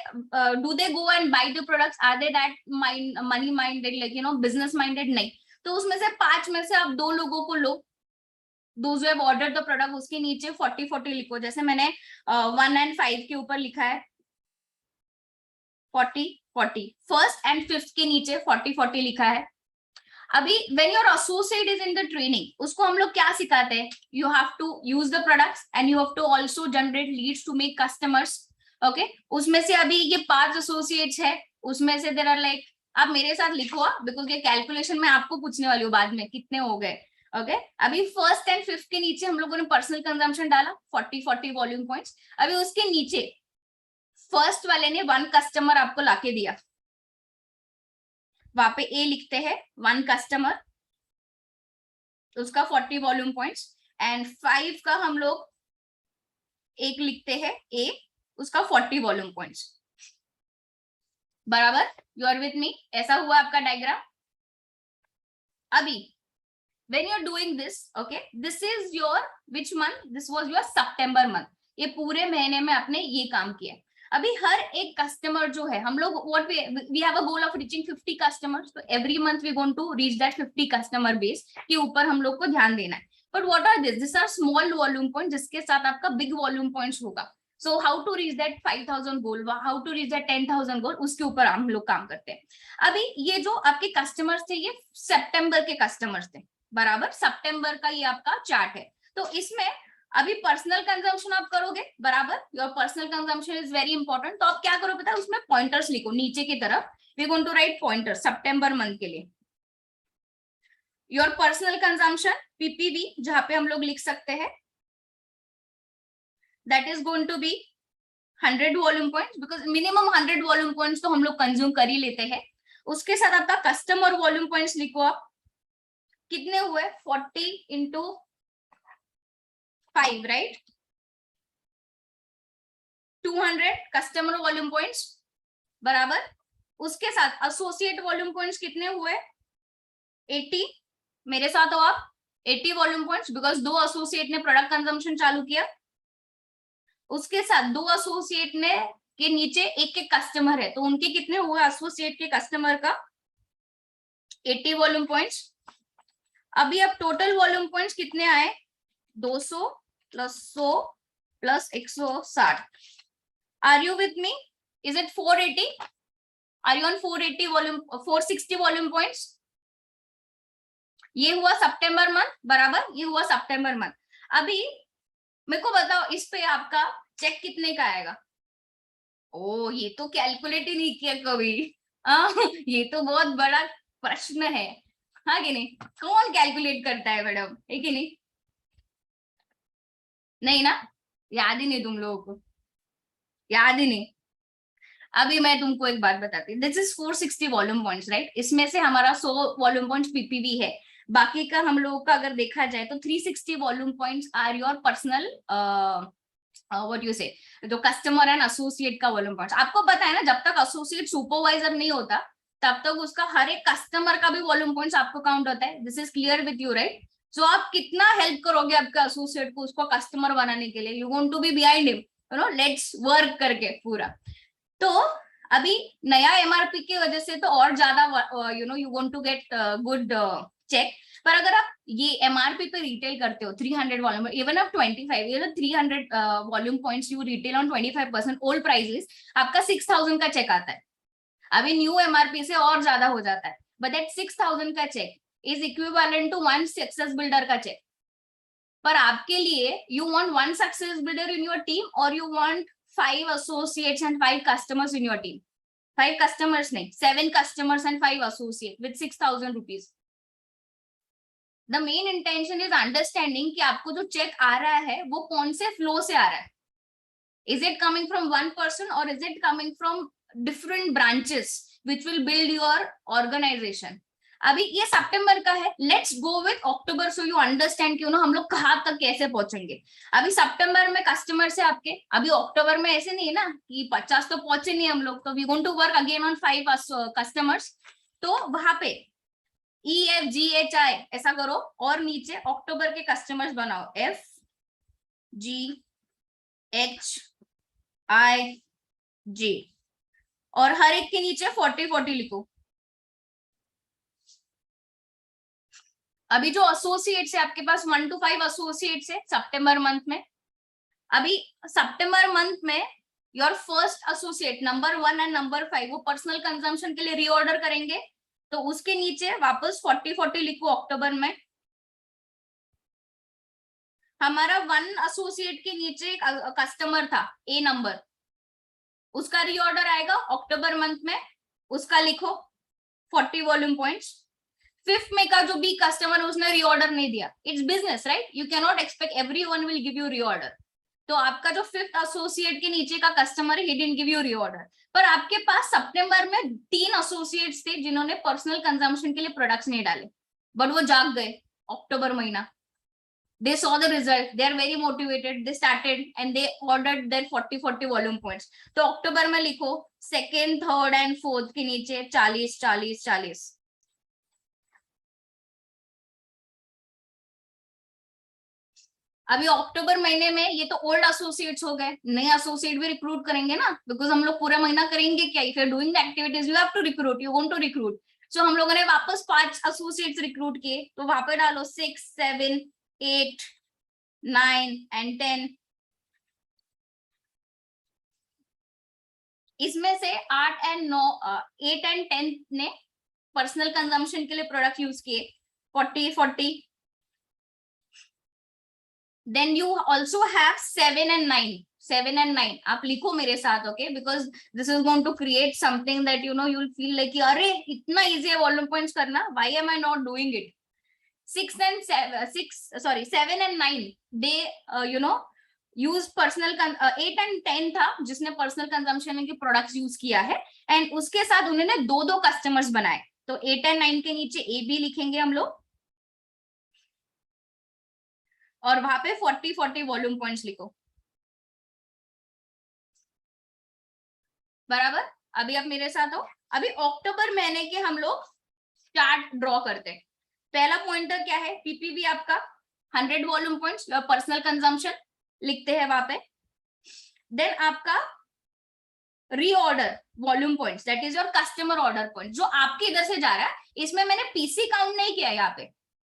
do they go and buy the products? Are they that money minded, like you know business minded? नहीं। तो उसमें से 5 में से आप 2 लोगों को लो, those who have ordered the product, उसके नीचे 40 लिखो, जैसे मैंने 1 एंड 5 के ऊपर लिखा है 40 फर्स्ट एंड फिफ्थ के नीचे 40 लिखा है। अभी when your associate is in the training, उसको हम लोग क्या सिखाते हैं? You have to use the products and you have to also generate leads to make customers, okay? उसमें से अभी ये 5 एसोसिएट्स है, उसमें से देयर आर लाइक, आप मेरे साथ लिखो बिकॉज ये कैलकुलेशन मैं आपको पूछने वाली हूँ बाद में कितने हो गए, ओके? अभी फर्स्ट एंड फिफ्थ के नीचे हम लोगों ने पर्सनल कंजम्पशन डाला 40 वॉल्यूम पॉइंट्स। अभी उसके नीचे फर्स्ट वाले ने 1 कस्टमर आपको लाके दिया, वहां पे ए लिखते हैं 1 कस्टमर, उसका 40 वॉल्यूम पॉइंट्स। एंड 5 का हम लोग एक लिखते हैं ए, उसका 40 वॉल्यूम पॉइंट्स, बराबर? You are with me? ऐसा हुआ आपका डायग्राम। अभी when you're doing this, okay, this is your which month? This was your September month। ये पूरे महीने में आपने ये काम किया। अभी हर एक कस्टमर जो है, हम लोग what we have a goal of reaching 50 customers, so every month we going to reach that 50 customer base के ऊपर हम लोग को ध्यान देना है। But what are this? These are small volume points जिसके साथ आपका big volume points होगा। So how to reach that 5,000 goal, how to reach that 10,000 goal, उसके ऊपर हम लोग काम करते हैं। अभी ये जो आपके कस्टमर्स थे, ये सितंबर के कस्टमर्स थे, बराबर? सितंबर का ये आपका चार्ट है। तो इसमें अभी पर्सनल कंजम्पशन आप करोगे, बराबर? Your personal consumption is very important. तो आप क्या करो पता है, उसमें पॉइंटर्स लिखो नीचे की तरफ। We going to write pointer September month के लिए। योर पर्सनल कंजम्पशन PPV जहां पे हम लोग लिख सकते हैं, that is going to be 100 volume points, because minimum 100 volume points तो हम लोग कंज्यूम कर ही लेते हैं। उसके साथ आपका कस्टमर वॉल्यूम पॉइंट्स लिखो आप, कितने हुए? 40 into 5, right? 200 customer volume points, बराबर? उसके साथ एसोसिएट वॉल्यूम पॉइंट्स कितने हुए? 80। मेरे साथ हो आप, 80 वॉल्यूम पॉइंट्स, बिकॉज 2 एसोसिएट ने प्रोडक्ट कंजम्पशन चालू किया। उसके साथ 2 एसोसिएट ने के नीचे एक एक कस्टमर है, तो उनके कितने हुए एसोसिएट के कस्टमर का? 80 वॉल्यूम पॉइंट्स। अभी अब टोटल वॉल्यूम पॉइंट्स कितने आए? 200 plus 100 plus 160। Are you with me? Is it 480? Are you on 480 volume, 460 volume points? ये हुआ सितंबर मंथ, बराबर? ये हुआ सितंबर मंथ। अभी मेरे को बताओ, इस पे आपका चेक कितने का आएगा? ओ, ये तो कैलकुलेट ही नहीं किया कभी। ये तो बहुत बड़ा प्रश्न है, हाँ कि नहीं? कौन कैलकुलेट करता है मैडम, है कि नहीं? नहीं ना, याद ही नहीं तुम लोगों को, याद ही नहीं। अभी मैं तुमको एक बात बताती हूँ, this is 460 volume points right, इसमें से हमारा 100 वॉल्यूम पॉइंट्स पीपीवी है, बाकी का हम लोगों का अगर देखा जाए तो 360 volume points are your personal what you say, जो कस्टमर एंड एसोसिएट का वॉल्यूम पॉइंट्स। आपको पता है ना, जब तक एसोसिएट सुपरवाइजर नहीं होता तब तक उसका हर एक कस्टमर का भी वॉल्यूम पॉइंट्स आपको काउंट होता है। This is clear with you right? So आप कितना हेल्प करोगे आपके एसोसिएट को उसको कस्टमर बनाने के लिए, you want to be behind him, you know, let's work करके पूरा। तो अभी नया एमआरपी की वजह से तो और ज्यादा you know you want to get good cheque. पर अगर आप ये एमआरपी पे रिटेल करते हो 300 वॉल्यूम, इवन आप 25 ये 300 volume points you retail on 25% old prices, आपका 6000 का चेक आता है। अभी न्यू एमआरपी से और ज्यादा हो जाता है, बट दैट 6000 का cheque is equivalent to 1 success builder का चेक। पर आपके लिए you want 1 success builder in your team और you want 5 associates and 5 customers in your team? 5 customers नहीं, 7 customers and 5 associates with 6000 rupees. The main intention is understanding कि आपको जो चेक आ रहा है वो कौन से फ्लो से आ रहा है। Is it coming from one person or is it coming from different branches which will build your organization? अभी ये सितंबर का है, let's go with October so you understand क्यों ना हम लोग कहाँ तक कैसे पहुंचेंगे। अभी सितंबर में कस्टमर से आपके, अभी अक्टूबर में ऐसे नहीं है ना कि 50 तो पहुंचे नहीं हम लोग, तो we going to work again on 5 customers. तो वहां पे EFGHI ऐसा करो और नीचे अक्टूबर के कस्टमर्स बनाओ, FGHIG, और हर एक के नीचे 40-40 लिखो। अभी जो एसोसिएट्स है आपके पास 1 to 5 एसोसिएट्स है सितंबर मंथ में। अभी सितंबर मंथ में your first associate number 1 and number 5 वो पर्सनल कंजम्पशन के लिए रीऑर्डर करेंगे, तो उसके नीचे वापस 40-40 लिखो अक्टूबर में। हमारा 1 एसोसिएट के नीचे एक कस्टमर था ए नंबर, उसका रीऑर्डर आएगा अक्टूबर मंथ में, उसका लिखो 40 वॉल्यूम पॉइंट्स। 5th में का जो बी कस्टमर उसने रीऑर्डर नहीं दिया, it's business right, you can not expect everyone will give you reorder. तो आपका जो 5th एसोसिएट के नीचे का customer he didn't give you reorder, पर आपके पास सितंबर में 3 एसोसिएट्स थे जिन्होंने पर्सनल कंजम्पशन के लिए प्रोडक्ट्स नहीं डाले, बट वो जाग गए अक्टूबर महीना। They saw the result, they are very motivated, they started and they ordered their 40-40 volume points. तो अक्टूबर में लिखो 2nd, 3rd and 4th के नीचे 40-40-40। अभी अक्टूबर महीने में ये तो ओल्ड एसोसिएट्स हो गए, नए एसोसिएट भी रिक्रूट करेंगे ना, बिकॉज हम लोग पूरा महीना करेंगे क्या, if you are doing the activities you have to recruit, you want to recruit. So हम लोगों ने वापस 5 एसोसिएट्स रिक्रूट किए, तो वहां पे डालो 6, 7, 8, 9 and 10। इसमें से 8 and 9, 8 and 10 ने पर्सनल कंजम्पशन के लिए प्रोडक्ट यूज किए 40-40। Then you also have 7 and 9, 7 and 9 आप लिखो मेरे साथ, okay, because this is going to create something that you know you will feel like अरे इतना इजी है वॉल्यूम पॉइंट्स करना, why am I not doing it. 7 and 9 they you know use personal, 8 and 10 था जिसने personal consumption के products use किया है, and उसके साथ उन्होंने 2-2 कस्टमर्स बनाए, तो 8 and 9 के नीचे ए बी लिखेंगे हम लोग, और वहां पे 40-40 वॉल्यूम पॉइंट्स लिखो, बराबर। अभी आप मेरे साथ हो। अभी अक्टूबर महीने के हम लोग चार्ट ड्रॉ करते हैं। पहला पॉइंटर क्या है, पीपीवी आपका 100 वॉल्यूम पॉइंट्स, पर्सनल कंजम्पशन लिखते हैं वहां पे। देन आपका reorder volume points, that is your customer order point, जो आपके इधर से जा रहा है। इसमें मैंने पीसी काउंट नहीं किया यहाँ पे,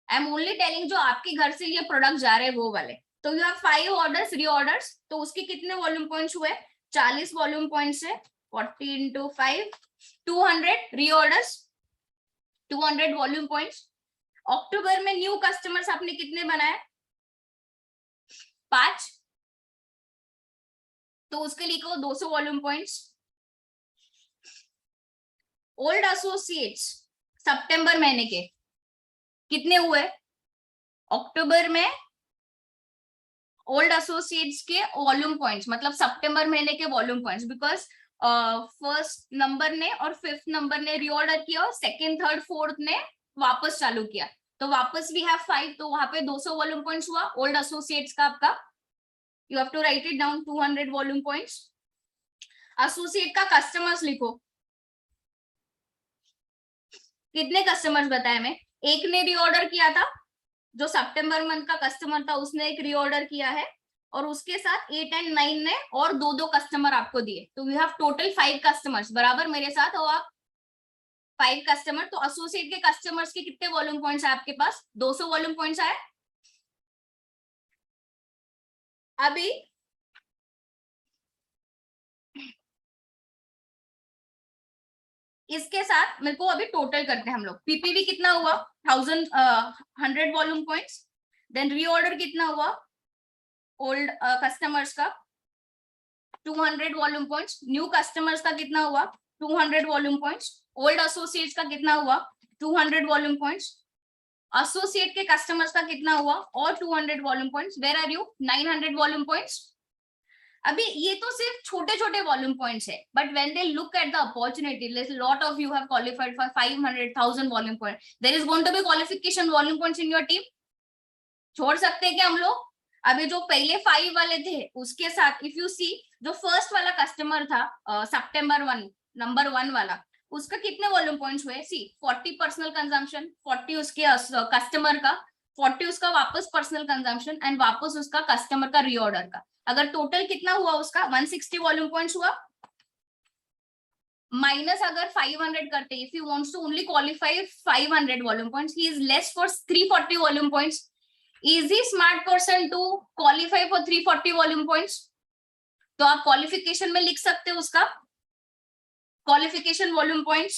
आई एम ओनली टेलिंग जो आपके घर से ये प्रोडक्ट जा रहे हैं वो वाले। तो यू हैव 5 ऑर्डर्स रीऑर्डर्स, तो उसके कितने वॉल्यूम पॉइंट्स हुए, 40 वॉल्यूम पॉइंट्स है, 40 into 5, 200 रीऑर्डर्स, 200 वॉल्यूम पॉइंट्स। अक्टूबर में न्यू कस्टमर्स आपने कितने बनाए, 5, तो उसके लिए को 200 वॉल्यूम पॉइंट्स। ओल्ड एसोसिएट्स सितंबर महीने के कितने हुए, अक्टूबर में ओल्ड एसोसिएट्स के वॉल्यूम पॉइंट्स मतलब सितंबर महीने के volume points, because first number ने और फिफ्थ नंबर ने रीऑर्डर किया और सेकंड थर्ड फोर्थ ने वापस चालू किया, तो वापस वी हैव 5, तो वहां पे 200 वॉल्यूम पॉइंट्स हुआ ओल्ड एसोसिएट्स का आपका. You have to write it down 200 volume points. Associate का कस्टमर्स लिखो, कितने कस्टमर्स बताए मैं. एक ने रीऑर्डर किया था, जो सितंबर मंथ का कस्टमर था उसने एक रीऑर्डर किया है, और उसके साथ 8 एंड 9 ने और दो दो कस्टमर आपको दिए, तो वी हैव टोटल 5 कस्टमर्स. बराबर मेरे साथ हो आप. 5 कस्टमर, तो एसोसिएट के कस्टमर्स के कितने वॉल्यूम पॉइंट्स है आपके पास. 200 वॉल्यूम पॉइंट्स आए. अभी इसके साथ मेरे को अभी टोटल करते हैं हम लोग. पीपीवी कितना हुआ 100 वॉल्यूम पॉइंट्स. देन रीऑर्डर कितना हुआ ओल्ड कस्टमर्स का 200 वॉल्यूम पॉइंट्स. न्यू कस्टमर्स का कितना हुआ 200 वॉल्यूम पॉइंट्स. ओल्ड एसोसिएट्स का कितना हुआ 200 वॉल्यूम पॉइंट्स. एसोसिएट के कस्टमर्स का कितना हुआ और 200 volume points. Where are you 900 volume points. अभी ये तो सिर्फ छोटे छोटे वॉल्यूम पॉइंट्स है, but when they look at the opportunity, lot of you have qualified for 500,000 volume point, there is going to be qualification volume points in your team. छोड़ सकते हैं क्या हम लोग. अभी जो पहले 5 वाले थे उसके साथ इफ यू सी, जो फर्स्ट वाला कस्टमर था सितंबर 1 नंबर 1 वाला, उसका कितने वॉल्यूम पॉइंट्स हुए. सी 40 पर्सनल कंजम्पशन, 40 उसके कस्टमर का, 40 उसका वापस पर्सनल कंजम्पशन एंड वापस उसका कस्टमर का रीऑर्डर का. अगर टोटल कितना हुआ उसका 160 वॉल्यूम पॉइंट्स हुआ. माइनस अगर 500 करते, if you wants to only qualify 500 volume points, he is less for 340 volume points. Is he smart person to qualify for 340 volume points. तो आप क्वालिफिकेशन में लिख सकते हो उसका qualification volume points.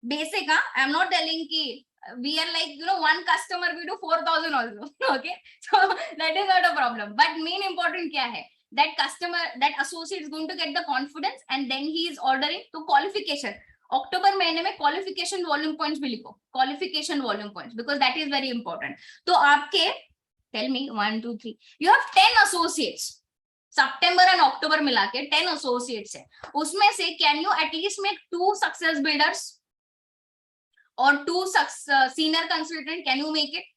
Basic, I am not telling कि we are like one customer we do 4,000 also. Okay, so that is not a problem, but main important क्या है, that customer, that associate is going to get the confidence and then he is ordering to qualification. अक्टूबर महीने में qualification volume points भी लिखो, qualification volume points, because that is very important. तो आपके tell me 1 2 3 you have 10 associates. सितंबर and अक्टूबर मिला के 10 एसोसिएट्स है. उसमें से can you at least make 2 success builders और 2 senior consultant, can you make it.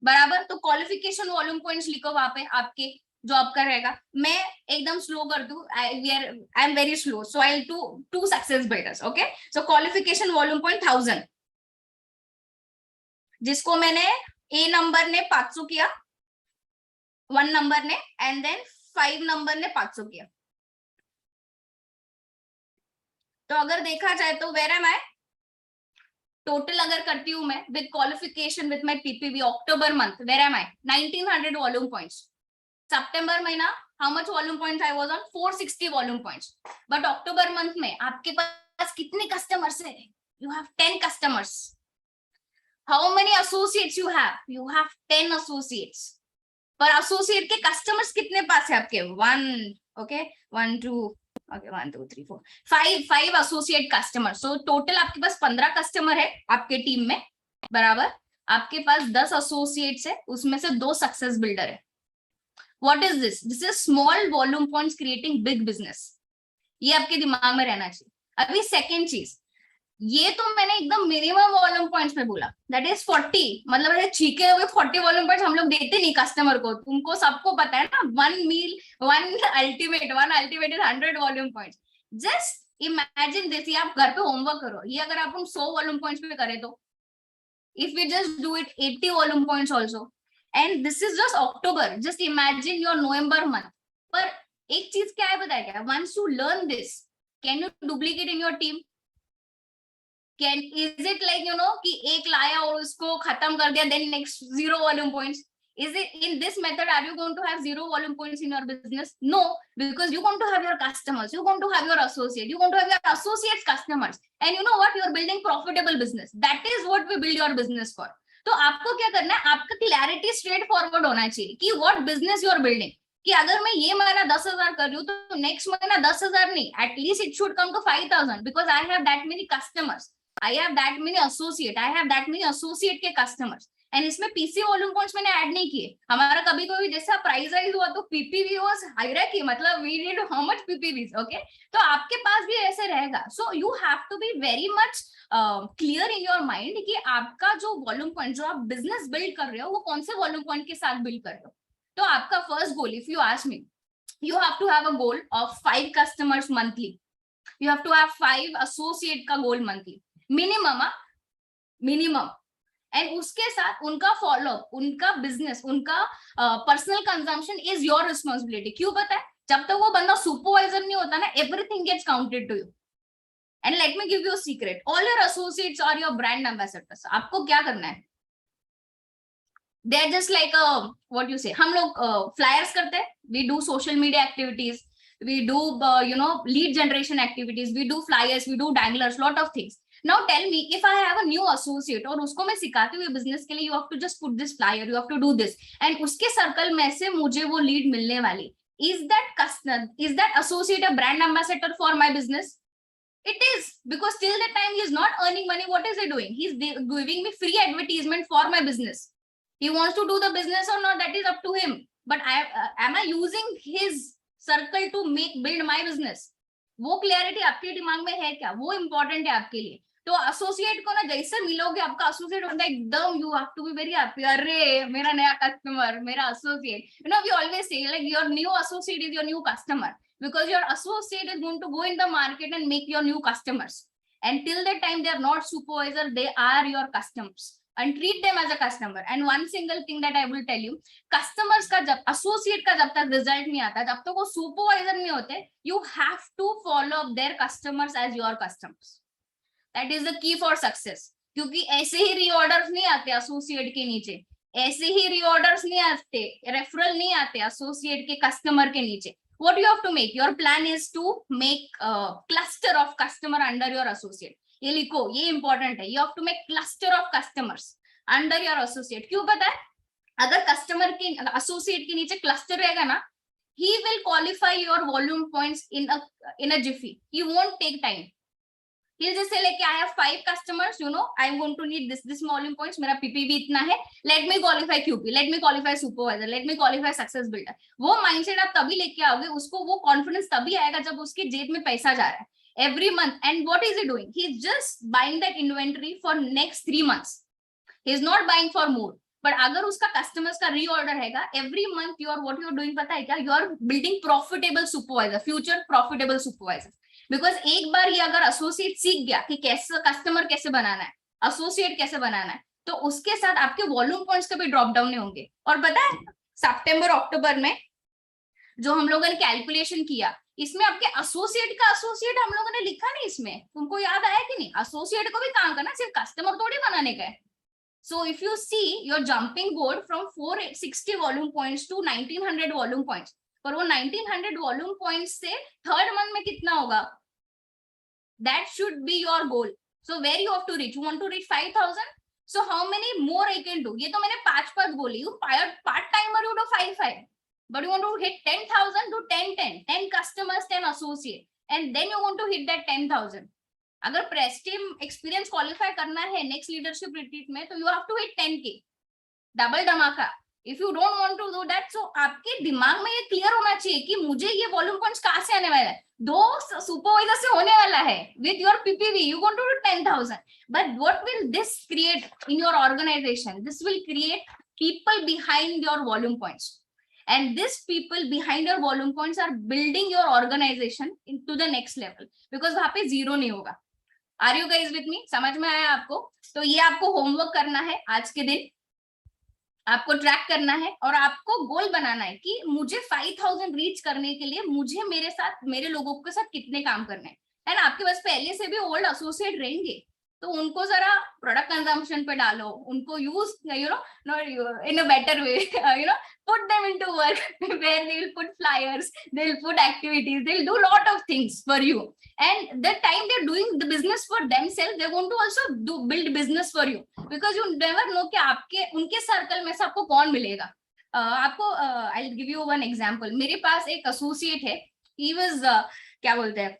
बराबर. तो क्वालिफिकेशन वॉल्यूम पॉइंट्स लिखो वहां पे आपके जो आपका रहेगा. मैं एकदम स्लो कर दूं, I am very slow, so I will do 2 success builders. Okay, so qualification volume point 1000, जिसको मैंने ए नंबर ने 500 किया, 1 नंबर ने, एंड देन 5 नंबर ने 500 किया. तो अगर देखा जाए तो वेर एम आई टोटल अगर करती हूं मैं with qualification with my PPV अक्टूबर month, where am I 1900 volume points. सितंबर महीना how much volume points I was on 460 volume points. But अक्टूबर मंथ में आपके पास कितने कस्टमर्स है. You have 10 customers. How many associates you have 10 associates. पर एसोसिएट के कस्टमर्स कितने पास है आपके 1 okay 1 2 okay 1 2 3 4 5 associate customer. So total आपके पास 15 कस्टमर है आपके टीम में. बराबर. आपके पास 10 एसोसिएट्स है, उसमें से 2 सक्सेस बिल्डर है. What is this? This is small volume points creating big business. ये आपके दिमाग में रहना चाहिए. अभी सेकेंड चीज, ये तो मैंने एकदम मिनिमम वॉल्यूम पॉइंट्स में बोला, दैट इज 40. मतलब ऐसे छीके हुए 40 वॉल्यूम पॉइंट्स हम लोग देते नहीं कस्टमर को. तुमको सबको पता है ना, one ultimate is 100 volume points. Just imagine this. ये आप घर पे होमवर्क करो. ये अगर आप हम 100 वॉल्यूम पॉइंट्स पे करें तो if we just do it 80 volume points also, and this is just October. Just imagine your November month. पर एक चीज क्या है बताया क्या, once you learn this, can you duplicate in your team? Can is it like कि एक लाया और उसको खत्म कर दिया, then next 0 volume points? Is it in this method are you going to have 0 volume points in your business? No, because you're going to have your customers, you're going to have your associate, you're going to have your associates customers, and you know what, you're building profitable business. That is what we build your business for. तो आपको क्या करना है, आपका clarity straight forward होना चाहिए कि what business you are building. कि अगर मैं ये महीना 10,000 कर रही हूँ तो नेक्स्ट महीना 10,000 नहीं, at least it should come to 5,000, because I have that many customers, I have that many associate, I have that many associate के कस्टमर्स. एंड इसमें पीसी वॉल्यूम पॉइंट्स मैंने ऐड नहीं किए. हमारा कभी कभी जैसा प्राइस राइज हुआ तो पीपीवी वाज हायरार्की, मतलब we need how much PPVs. Okay, तो आपके पास भी ऐसे रहेगा. So you have to be very much clear in your mind कि आपका जो वॉल्यूम पॉइंट, जो आप बिजनेस बिल्ड कर रहे हो, वो कौन से वॉल्यूम पॉइंट के साथ बिल्ड कर रहे हो. तो आपका first goal, if you ask me, you have to have a goal of 5 customers monthly. You have to have 5 associate का goal monthly minimum, minimum. And उसके साथ उनका फॉलोअप, उनका बिजनेस, उनका personal consumption is your responsibility. क्यों पता है? जब तक वो बंदा सुपरवाइजर नहीं होता ना, everything gets counted to you. And let me give you a secret, all your associates are your brand ambassadors. आपको क्या करना है? They are just like what you say, हम लोग फ्लायर्स करते हैं, we do social media activities, we do lead generation activities, we do flyers, we do danglers, lot of things. Now tell me, if I have a new associate और उसको मैं सिखाती हूँ business के लिए, you have to just put this flyer, you have to do this, and उसके circle में से मुझे वो लीड मिलने वाली, is that customer, is that associate a brand ambassador for my business? It is, because till the time he is not earning money, what is he doing? He is giving me free advertisement for my business. He wants to do the business or not, that is up to him. But am I using his circle to build my business? वो clarity आपके दिमाग में है क्या? वो important है आपके लिए. तो एसोसिएट को ना जैसे मिलोगे, आपका एसोसिएट होता है एकदम, you have to be very happy, अरे मेरा नया कस्टमर, मेरा associate. You know we always say like your new associate is your new customer, because your associate is going to go in the market and make your new customers, and till that time they are not supervisor, they are your customers, and treat them as a customer. And one single thing that I will tell you, customers का जब associate का जब तक result नहीं आता, जब तक वो supervisor नहीं होते, you have to follow up their customers as your customers. That is the key for success. क्योंकि ऐसे ही reorders नहीं आते associate के नीचे, ऐसे ही reorders नहीं आते, referral नहीं आते associate के customer के नीचे. What you have to make, your plan is to make a cluster of customer under your associate. ये लिखो, ये important है. You have to make cluster of customers under your associate. क्यों पता है? अगर customer के associate के नीचे cluster रहेगा ना, he will qualify your volume points in a jiffy. He won't take time. He'll just say like, I have 5 customers, you know, I'm going to need this volume points, मेरा PPV इतना है, let me qualify QP, let me qualify supervisor, let me qualify success builder. वो mindset आप तभी लेके आओगे, उसको वो confidence तभी आएगा जब उसके जेब में पैसा जा रहा है every month. And what is he doing? He's just buying that inventory for next 3 months. He's not buying for more. But अगर उसका customers का reorder हैगा, every month you are what you are doing पता है क्या? You are building profitable supervisor, future profitable supervisor. Because एक बार ये अगर एसोसिएट सीख गया कि कैसे कस्टमर कैसे बनाना है, एसोसिएट कैसे बनाना है, तो उसके साथ आपके वॉल्यूम पॉइंट्स कभी ड्रॉप डाउन नहीं होंगे. और पता है सितंबर अक्टूबर में जो हम लोगों ने कैलकुलेशन किया, इसमें आपके एसोसिएट का एसोसिएट हम लोगों ने लिखा नहीं इसमें. तुमको याद आया कि नहीं? एसोसिएट को भी काम करना, सिर्फ कस्टमर थोड़ी बनाने का है. So if you see your jumping board from 460 volume points to 1900 volume points, पर वो 1900 वॉल्यूम पॉइंट्स से थर्ड मंथ में कितना होगा? That should be your goal. So where you have to reach? You want to reach 5,000? So how many more I can do? ये तो मैंने 5 बोली. You part timer you do 5. But you want to hit 10,000, do 10. 10 customers, 10 associate, and then you want to hit that 10,000. अगर प्रेस्टीम experience qualify करना है next leadership retreat में, तो you have to hit 10K, double धमाका. If you don't want to do that, so आपके दिमाग में ये क्लियर होना चाहिए कि मुझे ये वॉल्यूम पॉइंट्स कहाँ से आने वाला है. 2 सुपरवाइजर से होने वाला है. With your PPV you going to do 10,000. But what will this create in your organisation? This will create people behind your volume points, and these people behind your volume points are building your organization into the next level, because वहां पे zero नहीं होगा. Are you guys with me? समझ में आया आपको? तो ये आपको होमवर्क करना है आज के दिन, आपको ट्रैक करना है और आपको गोल बनाना है कि मुझे 5,000 रीच करने के लिए मुझे मेरे साथ, मेरे लोगों के साथ कितने काम करने हैं. एंड आपके पास पहले से भी ओल्ड एसोसिएट रहेंगे, तो उनको जरा प्रोडक्ट कंजम्पशन पे डालो, उनको use in a better way, put them into work where they will put flyers, they will put activities, they will do lot of things for you, and the time they're doing the business for themselves, they're going to also build business for you, because you never know कि आपके उनके circle में से आपको कौन मिलेगा. आपको I'll give you one example. मेरे पास एक एसोसिएट है, he was क्या बोलते हैं,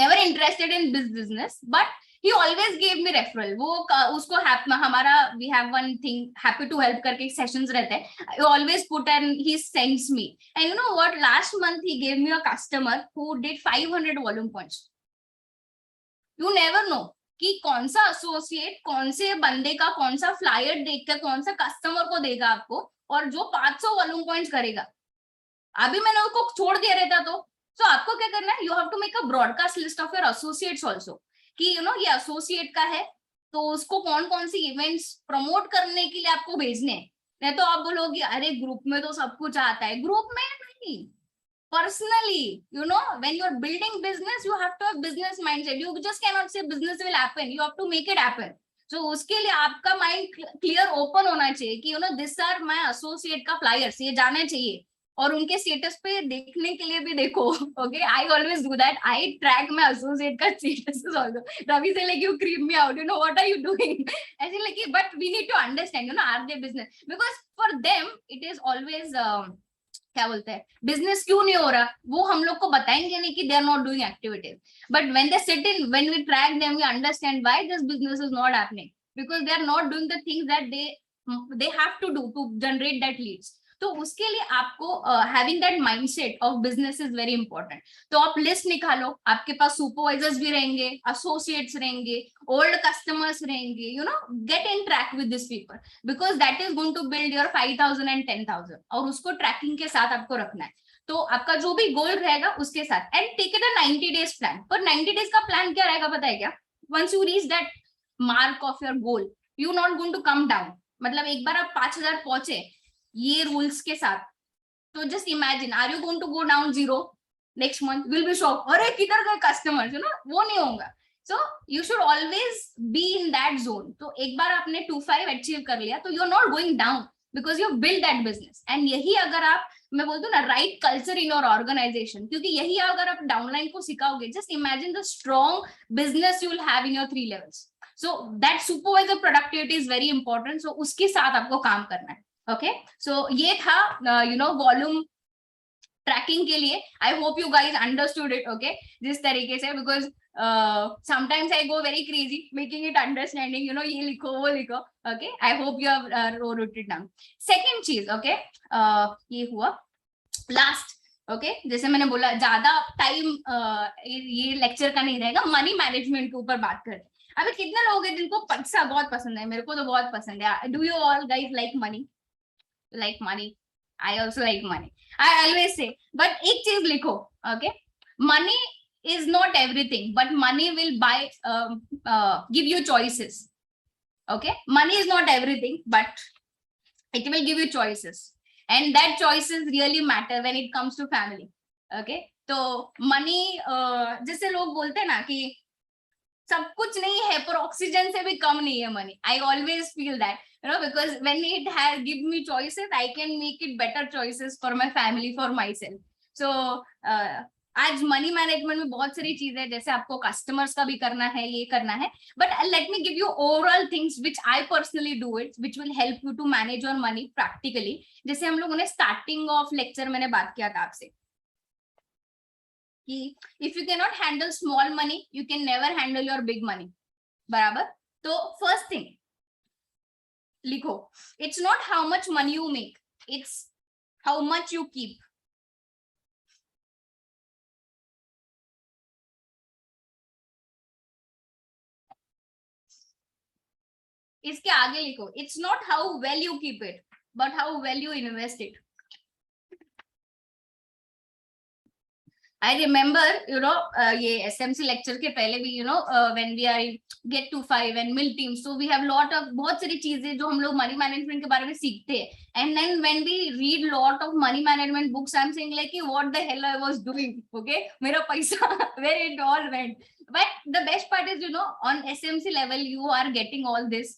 never interested in business, but he always gave me referral. वो उसको हमारा we have one thing happy to help करके sessions रहते हैं. I always put and he sends me. And you know what? Last month he gave me a customer who did 500 volume points. You never know कि कौन सा associate कौन से बंदे का कौन सा फ्लायर देखकर कौन सा कस्टमर को देगा आपको, और जो 500 वॉल्यूम पॉइंट्स करेगा. अभी मैंने उसको छोड़ दिया रहता तो आपको क्या करना है, you have to make a broadcast list of your associates also, कि यू नो ये एसोसिएट का है तो उसको कौन कौन सी इवेंट्स प्रमोट करने के लिए आपको भेजने हैं. नहीं तो आप बोलोगे अरे ग्रुप में तो सब कुछ आता है. ग्रुप में नहीं, personally, you know, when you're building business, you have to have business mindset. You just cannot say business will happen. You have to make it happen. So उसके लिए आपका माइंड क्लियर ओपन होना चाहिए कि you know this are my associate का flyers, ये जाना चाहिए. और उनके स्टेटस पे देखने के लिए भी देखो. Okay, I always do that. I track my associate का स्टेटस आल्सो. रवि से like you creep me out, you know what are you doing, ऐसे like. But we need to understand, you know, are they business, because for them it is always क्या बोलते हैं, business क्यों नहीं हो रहा, वो हम लोग को बताएंगे नहीं कि they are not doing activities. But when they sit in, when we track them, we understand why this business is not happening, because they are not doing the things that they have to do to generate that leads. तो उसके लिए आपको having that mindset of business is very important. तो आप list निकालो, आपके पास supervisors भी रहेंगे, एसोसिएट्स रहेंगे, ओल्ड कस्टमर्स रहेंगे, you know, get in track with this people, because that is going to build your 5,000 and 10,000. और उसको ट्रैकिंग के साथ आपको रखना है. तो आपका जो भी गोल रहेगा उसके साथ, and take it a 90 days plan. पर 90 डेज का प्लान क्या रहेगा पता है क्या? Once you reach that mark of your goal, you not going to come down. मतलब एक बार आप 5,000 पहुंचे ये रूल्स के साथ, तो just imagine, are you going to go down 0 next month? Will be shock, अरे किधर गए कस्टमर्स, यू नो, वो नहीं होगा. So you should always be in that zone. तो एक बार आपने 2-5 अचीव कर लिया तो you are not going down, because you build that business. And यही अगर आप, मैं बोलती हूँ ना, right culture in your organization, क्योंकि यही अगर आप डाउनलाइन को सिखाओगे, just imagine the strong business you will have in your 3 levels. So that supervisor productivity is very important. So उसके साथ आपको काम करना है. ओके, सो ये था यू नो वॉल्यूम ट्रैकिंग के लिए. I hope you guys understood it. Okay, जिस तरीके से, because sometimes I go very crazy making it understanding, you know, ये लिखो वो लिखो. Okay, I hope you have wrote it down. Second चीज, okay, ये हुआ लास्ट. ओके, जैसे मैंने बोला ज्यादा टाइम ये लेक्चर का नहीं रहेगा, मनी मैनेजमेंट के ऊपर बात करते. अभी कितने लोग हैं जिनको पैसा बहुत पसंद है? मेरे को तो बहुत पसंद है. Do you all guys like money? Like money? I also like money. I always say, but एक चीज लिखो. Okay, money is not everything, but money will give you choices. Okay, money is not everything, but it will give you choices, and that choices really matter when it comes to family. Okay, तो money जैसे लोग बोलते हैं ना कि सब कुछ नहीं है पर ऑक्सीजन से भी कम नहीं है money. I always feel that, you know, because when it has give me choices, I can make it better choices for my family, for myself. So आज मनी मैनेजमेंट में बहुत सारी चीजें हैं, जैसे आपको कस्टमर्स का भी करना है, ये करना है. But let me give you overall things which I personally do it, which will help you to manage your money practically. जैसे हम लोगों ने स्टार्टिंग ऑफ लेक्चर मैंने बात किया था आपसे कि if you can not handle small money, you can never handle your big money. बराबर? तो फर्स्ट थिंग लिखो, it's not how much money you make, it's how much you keep. इसके आगे लिखो, it's not how well you keep it, but how well you invest it. I remember, you know, ये SMC lecture के पहले भी, you know, when we are get to 5 and mill team, so we have lot of बहुत सारी चीजें जो हम लोग money management के बारे में सीखते हैं. And then when we read lot of money management books, I'm saying like, what the hell I was doing? Okay, मेरा पैसा where it all went. But the best part is, you know, on SMC level, you are getting all this.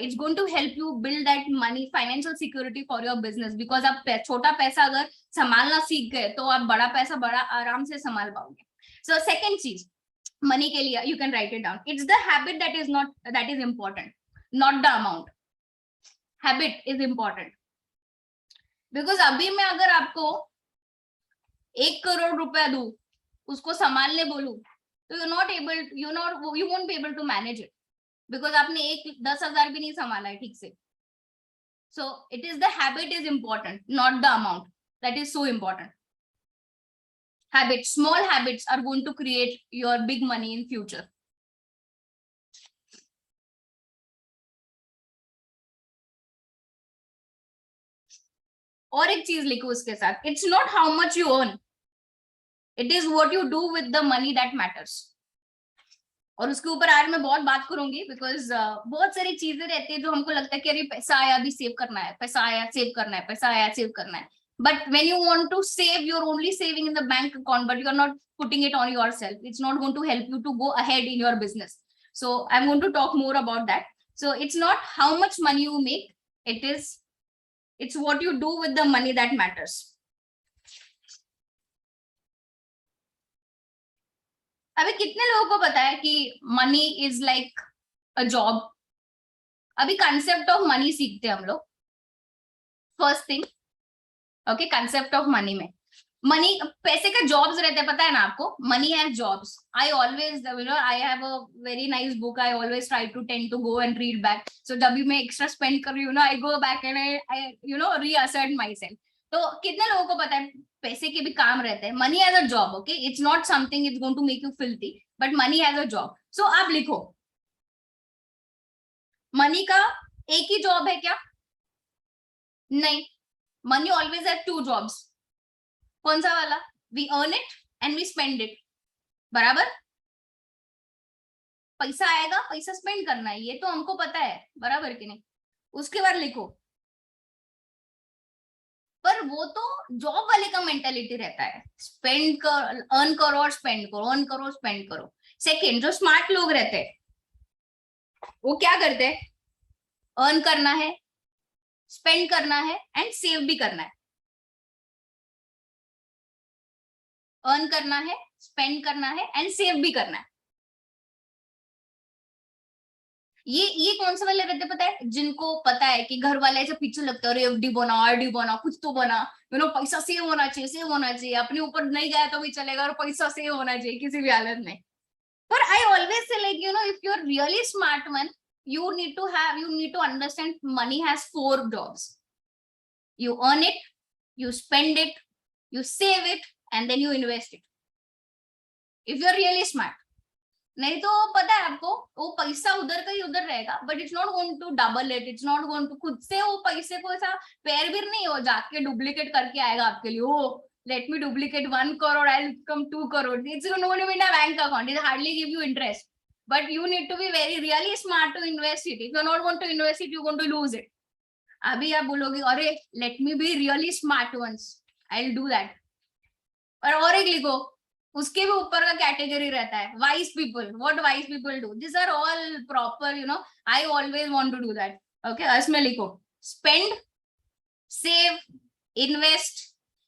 It's going to help you build that money, financial security for your business. Because आप छोटा पैसा अगर संभालना सीख गए तो आप बड़ा पैसा बड़ा आराम से संभाल पाओगे. So second चीज मनी के लिए, you can write it down. It's the habit that is important, not the amount. Habit is important. Because अभी मैं अगर आपको 1 करोड़ रुपया दूं, उसको संभालने बोलूं, तो you won't be able to manage it, because आपने 10,000 भी नहीं संभाला है ठीक से. So it is the habit is important, not the amount. That is so important. Habits, small habits are going to create your big money in future. और एक चीज लिखो उसके साथ, it's not how much you earn, it is what you do with the money that matters. और उसके ऊपर आज मैं बहुत बात करूंगी, बिकॉज बहुत सारी चीजें रहती है जो हमको लगता है कि अरे पैसा आया अभी सेव करना है, पैसा आया सेव करना है, पैसा आया सेव करना है. But when you want to save, you're only saving in the bank account, but you're not putting it on yourself. It's not going to help you to go ahead in your business. So I'm going to talk more about that. So it's not how much money you make, it's what you do with the money that matters. अभी कितने लोगों को पता है कि money is like a job? अभी concept of money सीखते हैं हम लोग. First thing, okay, concept of money में मनी, पैसे का जॉब्स रहते हैं, पता है ना आपको? Money has jobs. I always I have a very nice book, I always try to tend to go and read back. So जब भी मैं एक्स्ट्रा स्पेंड कर रही हूँ ना, I go back and I रीअसर्ट my self. तो कितने लोगों को पता है पैसे के भी काम रहते हैं? Money as a job, okay, it's not something it's going to make you filthy, but money as a job. So आप लिखो, मनी का एक ही जॉब है क्या? नहीं, money always have to jobs. कौन सा वाला? We earn it and we spend it. बराबर? पैसा आएगा, पैसा स्पेंड करना है, ये तो हमको पता है, बराबर कि नहीं? उसके बाद लिखो, पर वो तो जॉब वाले का मेंटेलिटी रहता है, स्पेंड कर, अर्न करो और स्पेंड करो, अर्न करो स्पेंड करो. सेकंड, जो स्मार्ट लोग रहते हैं वो क्या करते हैं? अर्न करना है, स्पेंड करना है एंड सेव भी करना है. अर्न करना है, स्पेंड करना है एंड सेव भी करना है. ये कौन से वाले रहते पता है? जिनको पता है कि घर वाले ऐसे पीछे लगते हैं, अरे एफडी बना, आरडी बना, कुछ तो बना, पैसा सेव होना चाहिए, सेव होना चाहिए, अपने ऊपर नहीं गया तो भी चलेगा और पैसा सेव होना चाहिए किसी भी हालत में. पर I always say like if you are really smart one, you need to understand money has 4 jobs. You earn it, you spend it, you save it and then you invest it, if you are really smart. नहीं तो पता है आपको, वो पैसा उधर का ही उधर रहेगा, but it's not going to double it, it's not going to खुद से वो पैसे को ऐसा पैर भी नहीं हो जाके डुप्लीकेट करके आएगा आपके लिए. ओ let me duplicate 1 crore, I'll come 2 crore. It's going to be in a bank account, it hardly give you interest. But you need to be very really smart to invest it. If you're not going to invest it, you're going to lose it. अभी आप बोलोगे अरे let me be really smart once, I'll do that. और एक लिखो, उसके भी ऊपर का कैटेगरी रहता है wise people. What wise people do? This are all proper, I always want to do that. Okay, इसमें लिखो स्पेंड, सेव, इन्वेस्ट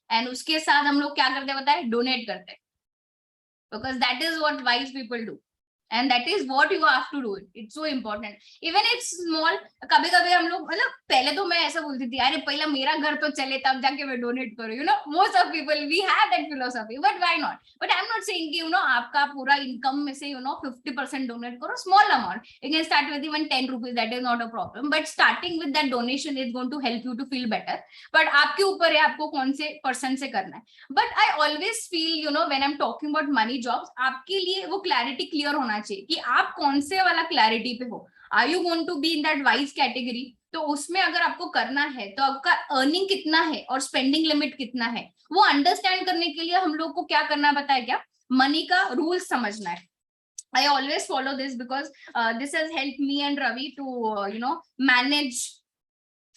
एंड उसके साथ हम लोग क्या करते हैं पता है? डोनेट करते हैं, because that is what wise people do and that is what you have to do it. It's so important, even it's small. कभी कभी हम लोग, मतलब पहले तो मैं ऐसा बोलती थी, अरे पहले मेरा घर तो चले तब जाके मैं डोनेट करूँ. most of people we have that philosophy, but why not? But I'm not saying कि आपका पूरा इनकम में से 50% डोनेट करो. Small amount, you can start with even 10 rupees, that is not a problem, but starting with that donation is going to help you to feel better. But आपके ऊपर है आपको कौन से परसेंट से करना है. But I always feel when I'm talking about money jobs, आपके लिए वो क्लैरिटी क्लियर होना चाहिए कि आप कौन से वाला क्लैरिटी पे हो. Are you going to be in that wise category? तो उसमें अगर आपको करना है तो आपका अर्निंग कितना है और स्पेंडिंग लिमिट कितना है, वो अंडरस्टैंड करने के लिए हम लोग को क्या करना पता है क्या? मनी का रूल समझना है. I always follow this because this has helped me and Ravi to manage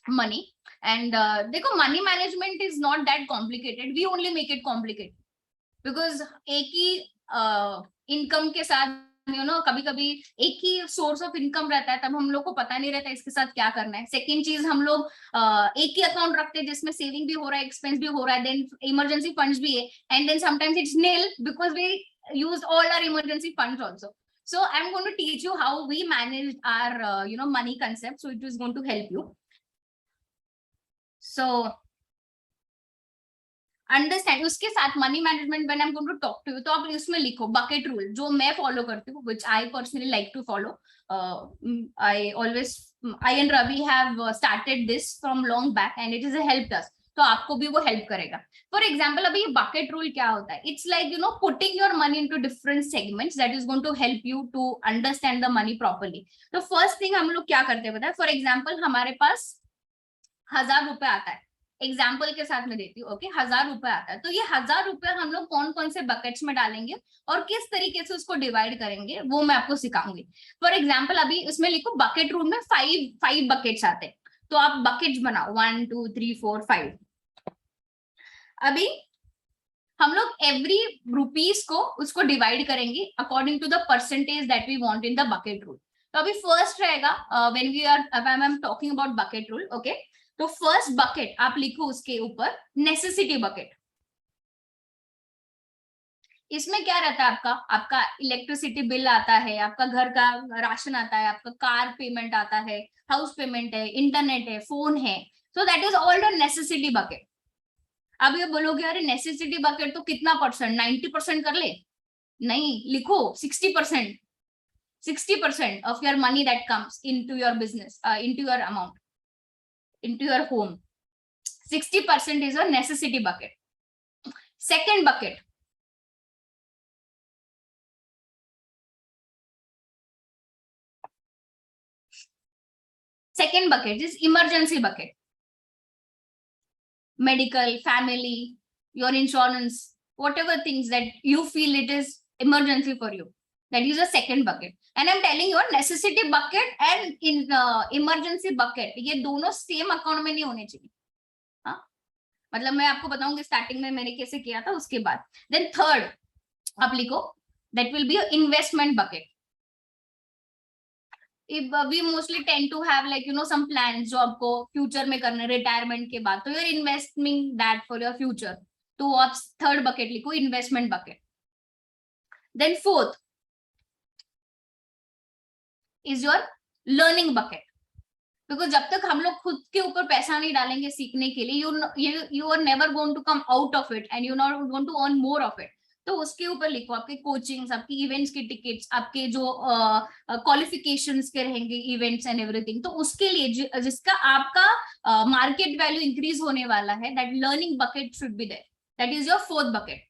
money. And देखो, money management is not that complicated, we only make it complicated because एक ही इनकम के साथ कभी कभी एक ही सोर्स ऑफ इनकम रहता है, तब हम लोग को पता नहीं रहता इसके साथ क्या करना है. सेकेंड चीज, हम लोग एक ही अकाउंट रखते हैं जिसमें सेविंग भी हो रहा है, एक्सपेंस भी हो रहा है, देन इमरजेंसी फंड्स भी है, and then sometimes it's nil because we use all our emergency funds also. So I'm going to teach you how we manage our money concept, so it is going to help you. So understand. उसके साथ money management when I am going to talk to you, तो आप उसमें लिखो bucket rule, जो मैं follow करती हूँ, which I personally like to follow. I always, I and Ravi have started this from long back and it is helped us, तो आपको भी वो हेल्प करेगा। फॉर एग्जाम्पल, अभी ये बकेट रूल क्या होता है? It's like you know putting your money into different segments that is going to help you to understand the money properly. तो फर्स्ट थिंग हम लोग क्या करते हैं पता है? फॉर एग्जाम्पल, हमारे पास 1000 रुपए आता है, एग्जाम्पल के साथ में देती हूँ, ओके, 1000 रुपए आता है, तो ये 1000 रुपए हम लोग कौन कौन से बकेट्स में डालेंगे और किस तरीके से उसको डिवाइड करेंगे वो मैं आपको सिखाऊंगी। फॉर एग्जाम्पल, अभी उसमें लिखो बकेट रूल में फाइव बकेट्स आते हैं, तो आप बकेट्स बनाओ 1 2 3 4 5। अभी हम लोग एवरी रुपीज को उसको डिवाइड करेंगे according to the percentage that we want in the bucket rule. तो अभी फर्स्ट रहेगा, when we are I am talking about bucket rule, okay, तो फर्स्ट बकेट आप लिखो उसके ऊपर नेसेसिटी बकेट। इसमें क्या रहता है? आपका आपका इलेक्ट्रिसिटी बिल आता है, आपका घर का राशन आता है, आपका कार पेमेंट आता है, हाउस पेमेंट है, इंटरनेट है, फोन है, so that is all the necessity bucket. अब ये बोलोगे अरे नेसेसिटी बकेट तो कितना परसेंट, 90% कर ले? नहीं, लिखो 60%। 60% of your money that comes into your business, into your amount, into your home, 60% is your necessity bucket. Second bucket, is emergency bucket. Medical, family, your insurance, whatever things that you feel it is emergency for you, that is a second bucket. And I'm telling you, necessity bucket and in emergency bucket, ये दोनों same account में नहीं होने चाहिए। हाँ, मतलब मैं आपको बताऊंगी स्टार्टिंग में मैंने कैसे किया था, उसके बाद। देन थर्ड आप लिखो, that will be a investment bucket. If we mostly tend to have like you know some plans जो आपको फ्यूचर में करना है रिटायरमेंट के बाद, तो you're investing that for your future, तो आप थर्ड बकेट लिखो, investment bucket. Then fourth is your learning bucket, because जब तक हम लोग खुद के ऊपर पैसा नहीं डालेंगे सीखने के लिए, you are never going to come out of it and you not going to earn more of it. तो उसके ऊपर लिखो आपके कोचिंग्स, आपकी इवेंट्स की टिकट्स, आपके जो क्वालिफिकेशंस के रहेंगे इवेंट्स एंड एवरीथिंग, तो उसके लिए जिसका आपका मार्केट वैल्यू इंक्रीज होने वाला है, that learning bucket should be there, that is your fourth bucket.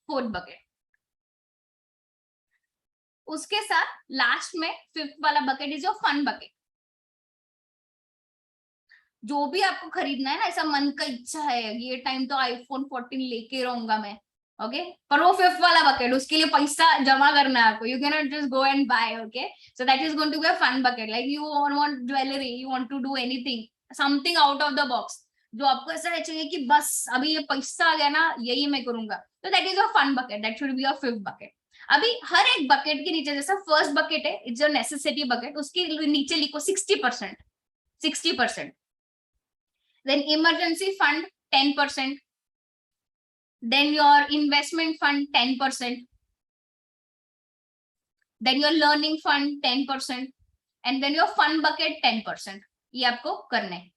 Fourth bucket, उसके साथ लास्ट में फिफ्थ वाला bucket is your fun bucket. जो भी आपको खरीदना है ना, ऐसा मन का इच्छा है ये टाइम तो आईफोन 14 लेके रहूंगा मैं, ओके, पर वो फिफ्थ वाला बकेट, उसके लिए पैसा जमा करना है आपको, you can not just go and buy, okay, so that is going to be a fun bucket. Like you want jewellery, you want to do anything, something out of the box, जो आपको ऐसा चाहिए कि बस अभी ये पैसा आ गया ना, यही मैं करूंगा, तो that is your fun bucket, that should be your fifth bucket. अभी हर एक बकेट के नीचे, जैसा फर्स्ट बकेट है इट्स योर नेसेसिटी बकेट, उसके नीचे लिखो 60%, 60%। then emergency fund 10%, then your investment fund 10%, then your learning fund 10%, and then your fun bucket 10%। ये आपको करना है।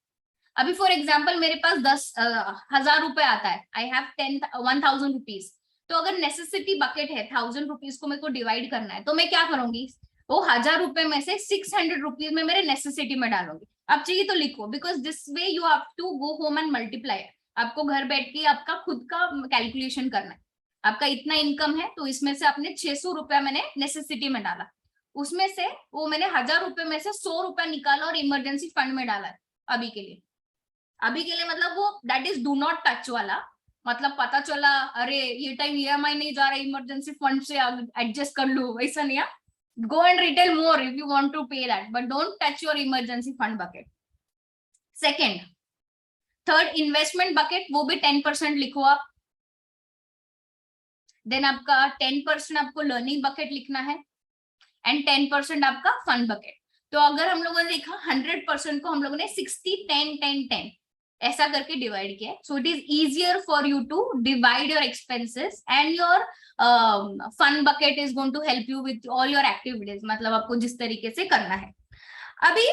अभी फॉर एग्जाम्पल मेरे पास 10,000 रुपए आता है, आई हैव 10,000 रुपीज, तो अगर नेसेसिटी बकेट है 1000 रुपीज को मेरे को डिवाइड करना है, तो मैं क्या करूंगी, वो 1000 रुपए में से 600 रुपीज में मेरे नेसेसिटी में डालूंगी। आप चाहिए तो लिखो, because this way you have to go home and multiply. आपको घर बैठ के आपका खुद का कैलकुलेशन करना है, आपका इतना इनकम है तो इसमें से आपने 600 रुपया मैंने नेसेसिटी में डाला, उसमें से वो मैंने 1000 रुपए में से 100 रुपया निकाला और इमरजेंसी फंड में डाला है अभी के लिए। अभी के लिए मतलब वो that is do not touch वाला, मतलब पता चला अरे ये टाइम ईएमआई नहीं जा रहा, इमरजेंसी फंड से एडजस्ट कर लू, वैसा नहीं है। Go and retail more if you want to pay that, but don't touch your emergency fund bucket. Second, third investment bucket, वो भी 10% लिखो आप। देन आपका 10% आपको लर्निंग बकेट लिखना है एंड 10% आपका फंड बकेट। तो अगर हम लोगों ने देखा 100% को हम लोगों ने 60 10 10 10 ऐसा करके डिवाइड किया, so it is easier for you to divide your expenses and your fun bucket is going to help you with all your activities, मतलब आपको जिस तरीके से करना है। अभी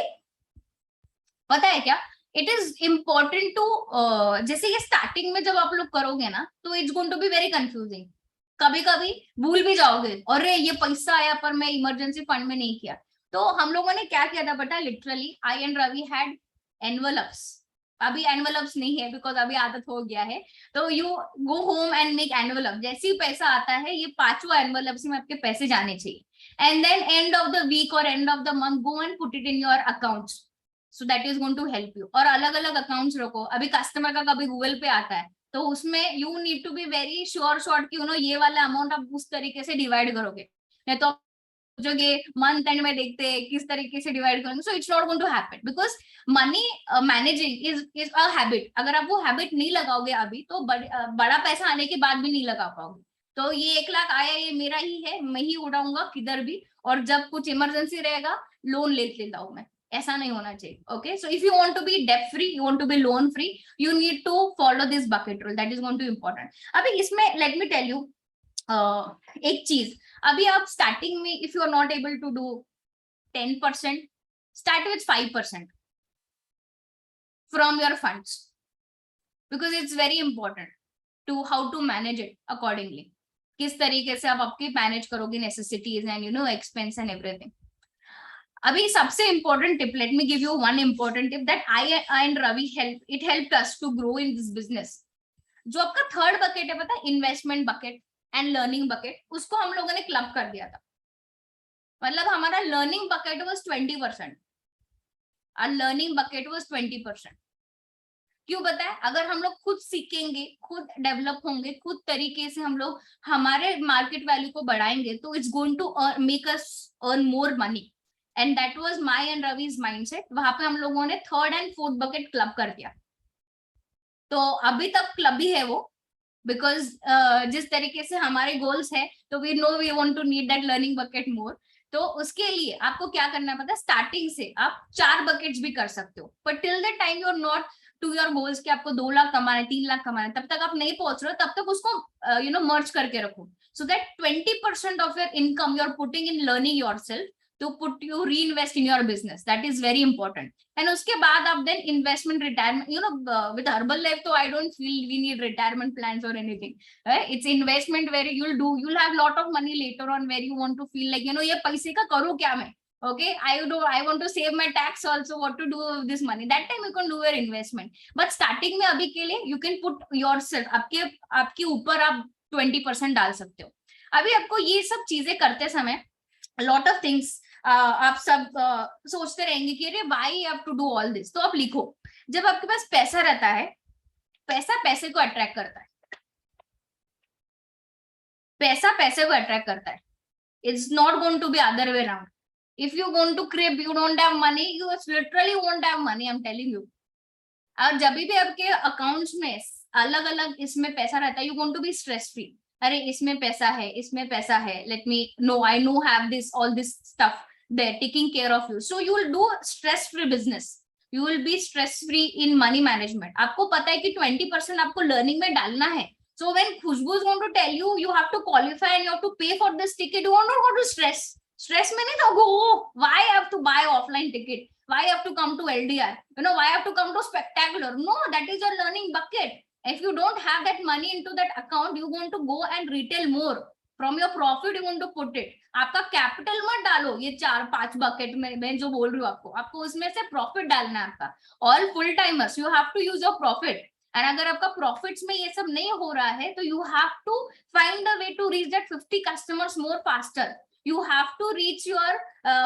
पता है क्या, इट इज इम्पोर्टेंट टू, जैसे ये स्टार्टिंग में जब आप लोग करोगे ना तो it's going to be very confusing, कभी कभी भूल भी जाओगे, अरे ये पैसा आया पर मैं इमरजेंसी फंड में नहीं किया। तो हम लोगों ने क्या किया था पता, literally I and Ravi had envelopes. अभी एनवलप्स नहीं है बिकॉज अभी आदत हो गया है, तो you go home and make envelope, जैसे ही पैसा आता है ये 5वां एनवलप में आपके पैसे जाने चाहिए, and then end of the week और end of the month go and put it in your accounts, so that is going to help you. और अलग अलग अकाउंट्स रखो, अभी कस्टमर का कभी गूगल पे आता है तो उसमें you need to be very sure short कि ये वाला अमाउंट आप उस तरीके से डिवाइड करोगे, नहीं तो जो ये मंथ एंड में देखते हैं किस तरीके से डिवाइड करेंगे, so it's not going to happen because money managing is a habit. अगर आप वो हैबिट नहीं लगाओगे अभी तो बड़ा पैसा आने के बाद भी नहीं लगा पाओगे। तो ये 1 लाख आया ये मेरा ही है, मैं ही उड़ाऊंगा किधर भी, और जब कुछ इमरजेंसी रहेगा लोन ले लेता हूँ मैं, ऐसा नहीं होना चाहिए। Okay, so if you want to be debt free, you want to be loan free, you need to follow this bucket rule, that is going to important. अभी इसमें लेट मी टेल यू एक चीज, अभी आप starting में if you are not able to do 10%, start with 5% from your funds, because it's very important to how to manage it accordingly, किस तरीके से आप आपकी मैनेज करोगे necessities and expense and everything. अभी सबसे important tip, let me give you one important tip that I and Ravi it helped us to grow in this business. जो आपका थर्ड बकेट है पता है, investment bucket and learning bucket, उसको हम लोगों ने क्लब कर दिया था। मतलब हमारा लर्निंग बकेट वाज 20%, और लर्निंग बकेट वाज 20%। क्यों पता है, अगर हम लोग खुद सीखेंगे, खुद डेवलप होंगे, खुद तरीके से हम लोग हमारे मार्केट वैल्यू को बढ़ाएंगे तो it's going to make us earn more money, and that was my and Ravi's mindset. वहां पे हम लोगों ने third and fourth bucket club कर दिया, तो अभी तक क्लब ही है वो, बिकॉज जिस तरीके से हमारे गोल्स है तो we know we want to need that learning bucket more. तो उसके लिए आपको क्या करना पड़ता है, स्टार्टिंग से आप 4 बकेट्स भी कर सकते हो, but till the time you are not to your goals कि आपको 2 लाख कमाना है, 3 लाख कमाना है, तब तक आप नहीं पहुंच रहे हो, तब तक उसको मर्ज करके रखो, so that 20% of your income you are putting in learning yourself to put you reinvest in your business, that is very important। and उसके बाद आप then investment retirement, with Herbalife तो I don't feel we need retirement plans or anything, right? It's investment where you'll have lot of money later on where you want to feel like ये पैसे का करूँ क्या मैं, okay, I want to save my tax also, what to do with this money, that time you can do your investment, but starting में अभी के लिए you can put yourself, आपके ऊपर आप 20% डाल सकते हो। अभी आपको ये सब चीजें करते समय लॉट ऑफ थिंग्स आप सब सोचते रहेंगे कि अरे why you have to do all this, तो आप लिखो, जब आपके पास पैसा रहता है, पैसा पैसे को अट्रैक्ट करता है, पैसा पैसे को अट्रैक्ट करता है, it's not going to be other way around. If you going to crib, you don't have money, you literally won't have money, I am telling you. और जब भी आपके अकाउंट्स में अलग अलग इसमें पैसा रहता है, you going to be stress free, अरे इसमें पैसा है, इसमें पैसा है, let me know, I know have this all this stuff, they're taking care of you, so you will do stress free business, you will be stress free in money management। आपको पता है कि 20% आपको लर्निंग में डालना है, so when Khushbu is going to tell you you have to qualify and you have to pay for this ticket, you won't go to stress में नहीं दोगे, why I have to buy offline ticket, why I have to come to LDR, why I have to come to spectacular, no, that is your learning bucket। if you don't have that money into that account, you want to go and retail more from your profit, you want to put it। आपका capital मत डालो ये 4-5 bucket में, मैं जो बोल रही हूँ आपको उसमें से प्रॉफिट डालना है आपका। All full timers you have to use your profit, and अगर आपका प्रॉफिट्स में ये सब नहीं हो रहा है तो you have to find a way to reach that 50 customers more faster. You have to reach your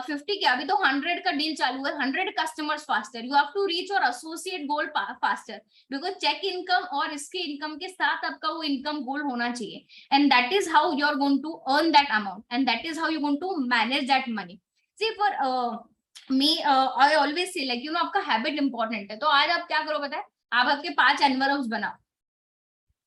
50 K, अभी तो 100 का डील चालू है, 100 customers faster, you have to reach your associate goal faster, because check income और इसके income के साथ आपका वो इनकम गोल होना चाहिए, and that is how you are going to earn that amount, and that is how you're going to manage that money। see for me I always say like आपका habit important है, तो आज आप क्या करो पता है, आप आपके 5 एनवलप्स बनाओ,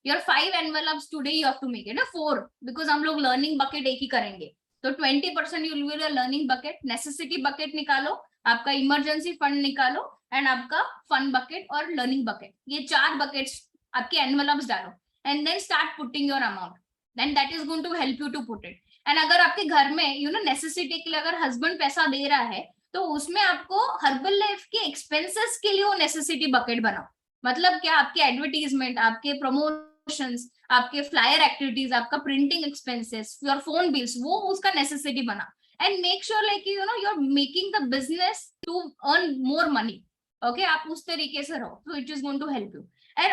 your 5 envelopes today you have to make it 4, because हम लोग लर्निंग बकेट एक ही करेंगे, तो 20% you will learning bucket, necessity bucket निकालो, आपका इमरजेंसी फंड निकालो, एंड आपका फन बकेट और लर्निंग बकेट, ये 4 बकेट्स आपके एनवलप्स डालो, and then start putting your amount, then that is going to help you to put it। and अगर आपके घर में नेसेसिटी के लिए अगर हस्बैंड पैसा दे रहा है तो उसमें आपको हर्बल लाइफ के एक्सपेंसेस के लिए वो नेसेसिटी बकेट बनाओ। मतलब क्या, आपके एडवर्टीजमेंट, आपके प्रमोशंस, आपके फ्लायर एक्टिविटीज, आपका printing expenses, your phone bills, वो उसका नेसेसिटी बना। And make sure like you know you are making the business to earn more money. Okay, आप उस तरीके से रहो, तो it is going to help you. And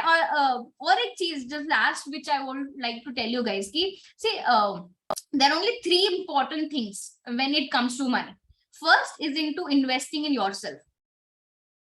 और एक चीज just last which I would like to tell you guys की, see there are only three important things when it comes to money. First is into investing in yourself.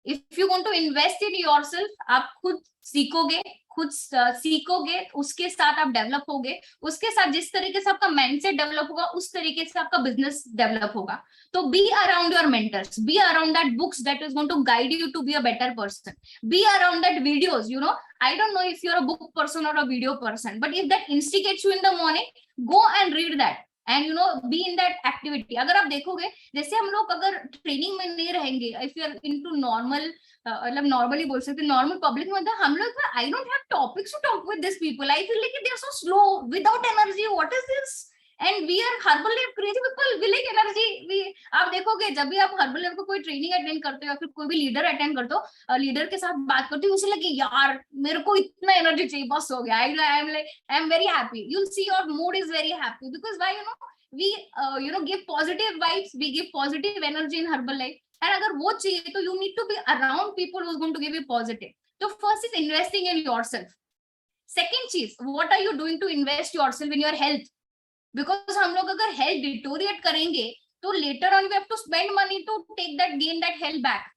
If you want to invest in yourself, आप खुद सीखोगे, खुद सीखोगे, उसके साथ आप develop होगे, उसके साथ जिस तरीके से आपका माइंडसेट डेवलप होगा उस तरीके से आपका बिजनेस डेवलप होगा। तो be around your mentors, be around that books that is going to guide you to be a better person, be around that videos, you know I don't know if you are a book person और a video person, but if that instigates you in the morning, go and read that and you know be in that activity. अगर आप देखोगे, जैसे हम लोग अगर training में नहीं रहेंगे, if you are into normal, मतलब नॉर्मली बोल सकते, नॉर्मल पब्लिक में हम लोग, I don't have topics to talk with this people, I feel like they are so slow without energy, what is this? And we are Herbalife crazy people, we like energy. आप देखोगे जब भी आप herbal life को कोई training attend करते हो या फिर कोई भी लीडर अटेंड करते हो, लीडर के साथ बात करते हो, उसे लगे यार मेरे को इतना एनर्जी चाहिए, बस हो गया, I am very happy, you will see your mood is very happy, because why, you know we give positive vibes, we give positive energy in herbal life. And अगर वो चाहिए तो you need to be around people who's going to give you positive. So first is investing in yourself. Second चीज, what are you doing to invest yourself in your health? Because हम लोग अगर health deteriorate करेंगे तो later on we have to spend money to take that, gain that health back.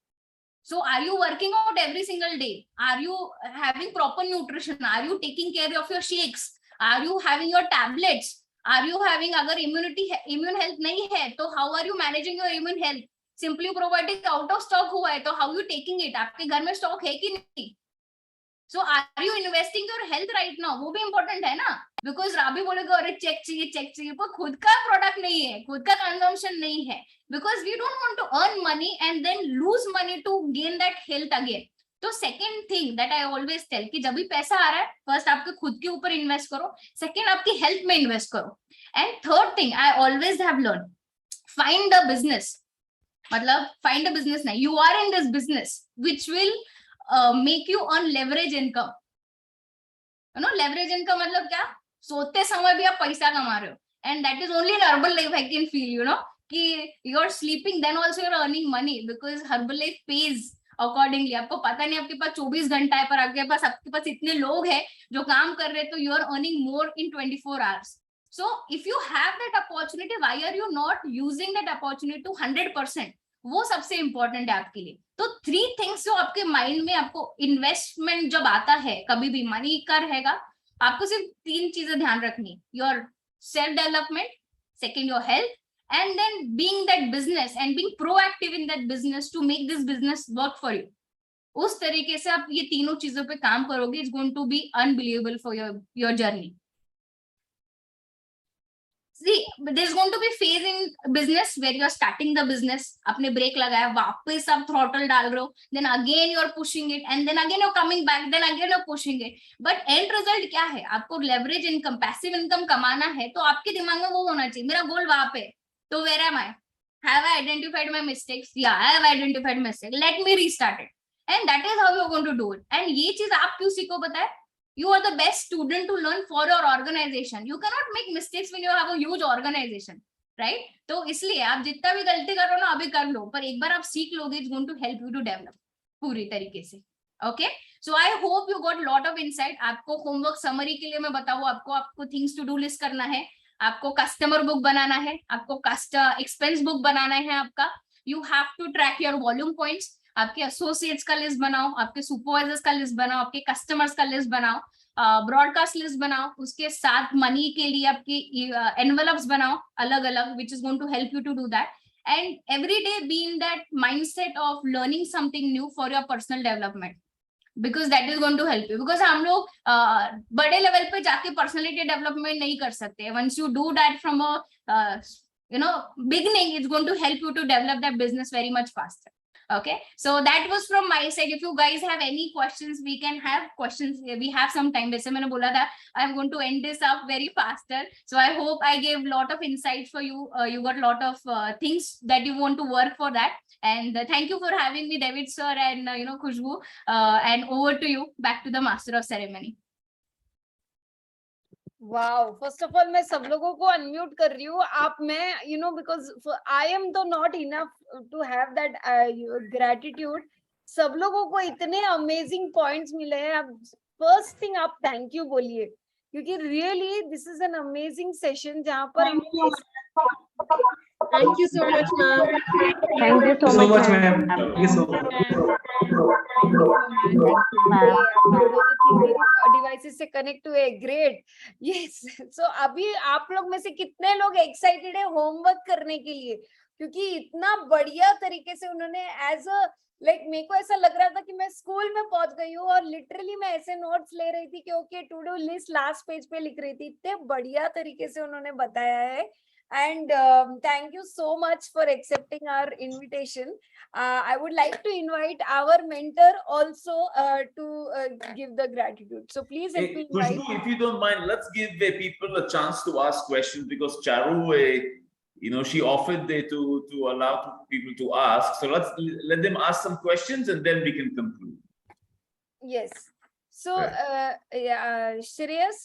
So are you working out every single day? Are you having proper nutrition? Are you taking care of your shakes? Are you having your tablets? Are you having, अगर immune health नहीं है तो how are you managing your immune health? Simply probiotic out of stock हुआ है तो how you taking it? आपके घर में स्टॉक है कि नहीं? So are you investing your health right now? वो भी important है ना, because राबी बोलेगा अरे चेक चाहिए, पर खुद का प्रोडक्ट नहीं है, खुद का कंजम्पशन नहीं है, because we don't want to earn money and then lose money to gain that health again. तो second thing that I always tell कि जब भी पैसा आ रहा है, फर्स्ट आपके खुद के ऊपर इन्वेस्ट करो, सेकेंड आपकी हेल्थ में इन्वेस्ट करो, and third thing I always have learn, find a business, मतलब फाइंड अ बिजनेस नहीं, you are in this business which will make you earn leverage income. You know leverage income मतलब क्या? सोते समय भी आप पैसा कमा रहे हो, and that is only in Herbalife I can feel, you know कि you are sleeping then also you are earning money, because Herbalife pays accordingly. आपको पता नहीं आपके पास 24 घंटा है, पर आपके पास इतने लोग हैं जो काम कर रहे हैं, तो you are earning more in 24 hours. So if you have that opportunity, why are you not using that opportunity to 100%? वो सबसे इंपॉर्टेंट है आपके लिए। तो 3 थिंग्स जो आपके माइंड में, आपको इन्वेस्टमेंट जब आता है, कभी भी मनी का रहेगा, आपको सिर्फ 3 चीजें ध्यान रखनी, your self development, second your health, and then being that business and being proactive in that business to make this business work for you. उस तरीके से आप ये तीनों चीजों पे काम करोगे, it's going to be unbelievable for your journey. See, there's going to be phase in business where you are starting the business, आपने ब्रेक लगाया, वापस आप throttle डाल रहे हो, then again you are pushing it, and then again you're coming back, then again you're pushing it. But end result क्या है? आपको leverage income, passive income कमाना है, तो आपके दिमाग में वो होना चाहिए, मेरा गोल वहां पे। तो where am I? Have I identified my mistakes? Yeah, I have identified mistakes. Let me restart it. And that is how you're going to do it. And ये चीज आप क्यों सीखो पता है? You are the best student to learn for your organization. You cannot make mistakes when you have a huge organization, right? तो इसलिए आप जितना भी गलती करो ना, अभी कर लो, पर एक बार आप सीख लोगे, it's going to help you to develop पूरी तरीके से. Okay? So I hope you got lot of insight. आपको homework summary के लिए मैं बताऊँ, आपको things to do list करना है, आपको कस्टमर बुक बनाना है, आपको एक्सपेंस बुक बनाना है आपका, you have to track your volume points, आपके एसोसिएट्स का लिस्ट बनाओ, आपके सुपरवाइजर्स का लिस्ट बनाओ, आपके कस्टमर्स का लिस्ट बनाओ, ब्रॉडकास्ट लिस्ट बनाओ, उसके साथ मनी के लिए आपकी एनवेलप्स बनाओ अलग अलग, which is going to help you to do that, and every day be in that mindset of learning something new for your personal development, because that is going to help you. Because हम लोग बड़े level पे जाके personality development नहीं कर सकते, once you do that from a beginning, it's going to help you to develop that business very much faster. Okay, so that was from my side. If you guys have any questions, we can have questions. We have some time. वैसे मैंने बोला था I'm going to end this up very faster. So I hope I gave lot of insights for you. You got lot of things that you want to work for that. And thank you for having me, David sir, and Khushbu. And over to you, back to the master of ceremony. Wow, first of all मैं सब लोगों को unmute कर रही हूँ. आप मैं because I am तो not enough to have that gratitude. सब लोगों को इतने अमेजिंग पॉइंट्स मिले हैं. अब फर्स्ट थिंग आप थैंक यू बोलिए, क्योंकि really this is an amazing session जहाँ पर Thank you so much, ma'am. Thank you so much, ma'am. Thank you so much. Devices से कनेक्ट हुए. ग्रेट. यस. सो अभी आप लोग में से कितने लोग एक्साइटेड है होमवर्क करने के लिए, क्योंकि इतना बढ़िया तरीके से उन्होंने एज अ मेरे को ऐसा लग रहा था कि मैं स्कूल में पहुंच गई हूँ और लिटरली मैं ऐसे नोट्स ले रही थी कि okay to do list last page पे लिख रही थी. इतने बढ़िया तरीके से उन्होंने बताया है. And thank you so much for accepting our invitation. I would like to invite our mentor also to give the gratitude. So please help me invite. Khushbu, if you don't mind, let's give the people a chance to ask questions, because Charu, she offered to allow people to ask. So let them ask some questions and then we can conclude. Yes. So, Shreyas,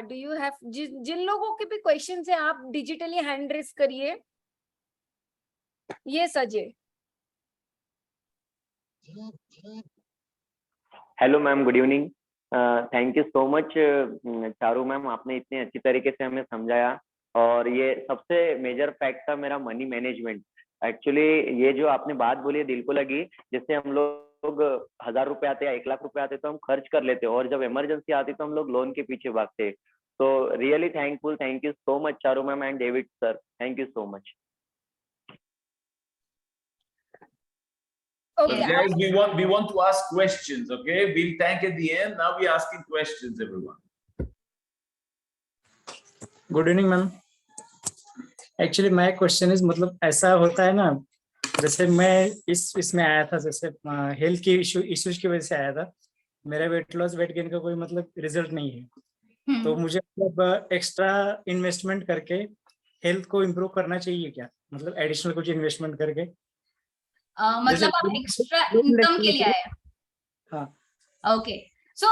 do you have जिन लोगों के भी questions हैं आप digitally hand raise करिए. ये Ajay. Hello ma'am, good evening. Thank you so much Charu ma'am, आपने इतने अच्छी तरीके से हमें समझाया. और ये सबसे मेजर फैक्ट था मेरा मनी मैनेजमेंट. एक्चुअली ये जो आपने बात बोली है दिल को लगी. जैसे हम लोग 1000 रुपए आते या 1 लाख रुपए आते तो हम खर्च कर लेते, और जब इमरजेंसी आती तो हम लोग लोन के पीछे भागते. तो really thankful. Thank you so much Charu ma'am and David sir. Thank you so much. Okay. Guys, we want to ask questions, okay? We'll thank at the end. Now we're asking questions, everyone. Good evening ma'am. Actually my question is, मतलब ऐसा होता है ना, जैसे मैं इसमें आया था, जैसे हेल्थ की इश्यूज की वजह से आया था. मेरा वेट लॉस वेट गेन का कोई मतलब रिजल्ट नहीं है. तो मुझे मतलब एक्स्ट्रा इन्वेस्टमेंट करके हेल्थ को इम्प्रूव करना चाहिए क्या? मतलब एडिशनल कुछ इन्वेस्टमेंट करके. मतलब आप एक्स्ट्रा इनकम के लिए आए? हाँ. ओके. सो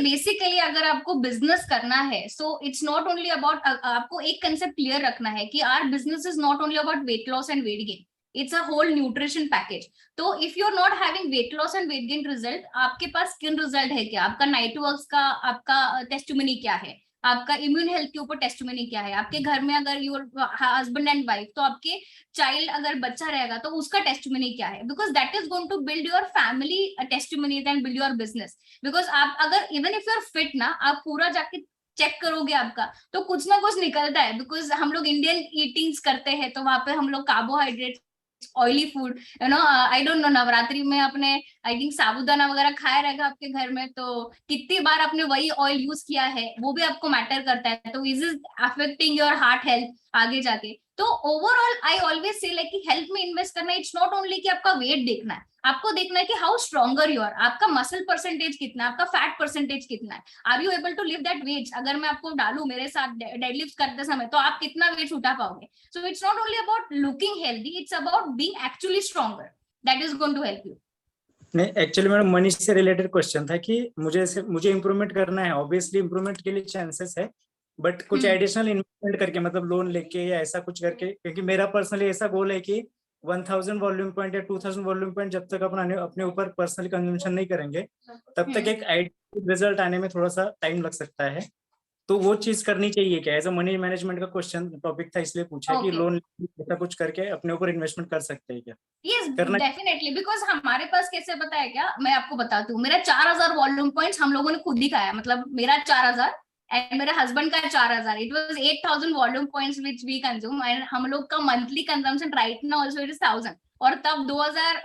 बेसिकली अगर आपको बिजनेस करना है, so it's not only about, आपको एक कंसेप्ट क्लियर रखना है कि our business is not only about weight loss and weight gain. It's a whole nutrition package. तो if you are not having weight loss and weight gain result, आपके पास skin result है क्या? आपका night works का आपका testimony क्या है? आपका इम्यून हेल्थ के ऊपर टेस्टिमनी क्या है? आपके घर में अगर यूर हस्बैंड एंड वाइफ, तो आपके चाइल्ड अगर बच्चा रहेगा तो उसका टेस्टिमनी क्या है? Because that is going to build your family testimony and build your business. Because आप अगर even if you are fit ना, आप पूरा जाके चेक करोगे आपका, तो कुछ ना कुछ निकलता है. बिकॉज हम लोग इंडियन ईटिंग्स करते हैं, तो वहां पे हम लोग carbohydrate, oily food, I don't no, Navratri में अपने आई थिंक साबूदाना वगैरह खाया रहेगा आपके घर में, तो कितनी बार आपने वही ऑयल यूज किया है, वो भी आपको मैटर करता है. तो is is affecting your heart health आगे जाके. तो overall I always say like कि हेल्थ में इन्वेस्ट करना, इट्स नॉट ओनली कि आपका वेट देखना है, आपको देखना है कि हाउ स्ट्रॉन्गर यू आर, आपका मसल परसेंटेज कितना है, आपका फैट परसेंटेज कितना है, are you able to lift that weight. अगर मैं आपको डालू मेरे साथ डेडलिफ्ट करते समय, तो आप कितना वेट उठा पाओगे? So it's not only about looking healthy, it's about being actually stronger. That is going to help you. नहीं, एक्चुअली मेरा मनी से रिलेटेड क्वेश्चन था कि मुझे इंप्रूवमेंट करना है. ऑब्वियसली इंप्रूवमेंट के लिए चांसेस है, बट कुछ एडिशनल इन्वेस्टमेंट करके, मतलब लोन लेके या ऐसा कुछ करके, क्योंकि मेरा पर्सनली ऐसा गोल है कि 1000 वॉल्यूम पॉइंट या 2000 वॉल्यूम पॉइंट जब तक अपने ऊपर पर्सनल कंजम्पशन नहीं करेंगे, तब तक एक आइडियल रिजल्ट आने में थोड़ा सा टाइम लग सकता है. तो वो चीज करनी चाहिए क्या? एज अ मनी मैनेजमेंट का क्वेश्चन टॉपिक था, इसलिए पूछा कि लोन ऐसा कुछ करके अपने ऊपर इन्वेस्टमेंट कर सकते हैं क्या? Yes, definitely. बिकॉज हमारे पास कैसे पता है क्या, मैं आपको बताती हूँ. मेरा 4000 वॉल्यूम पॉइंट्स हम लोगों ने खुद ही खाया. मतलब मेरा 4000 एंड मेरे हस्बैंड का 4000. It was 8000 volume points which we consume, and हम लोग का monthly consumption right now also it is 1000. और तब 2000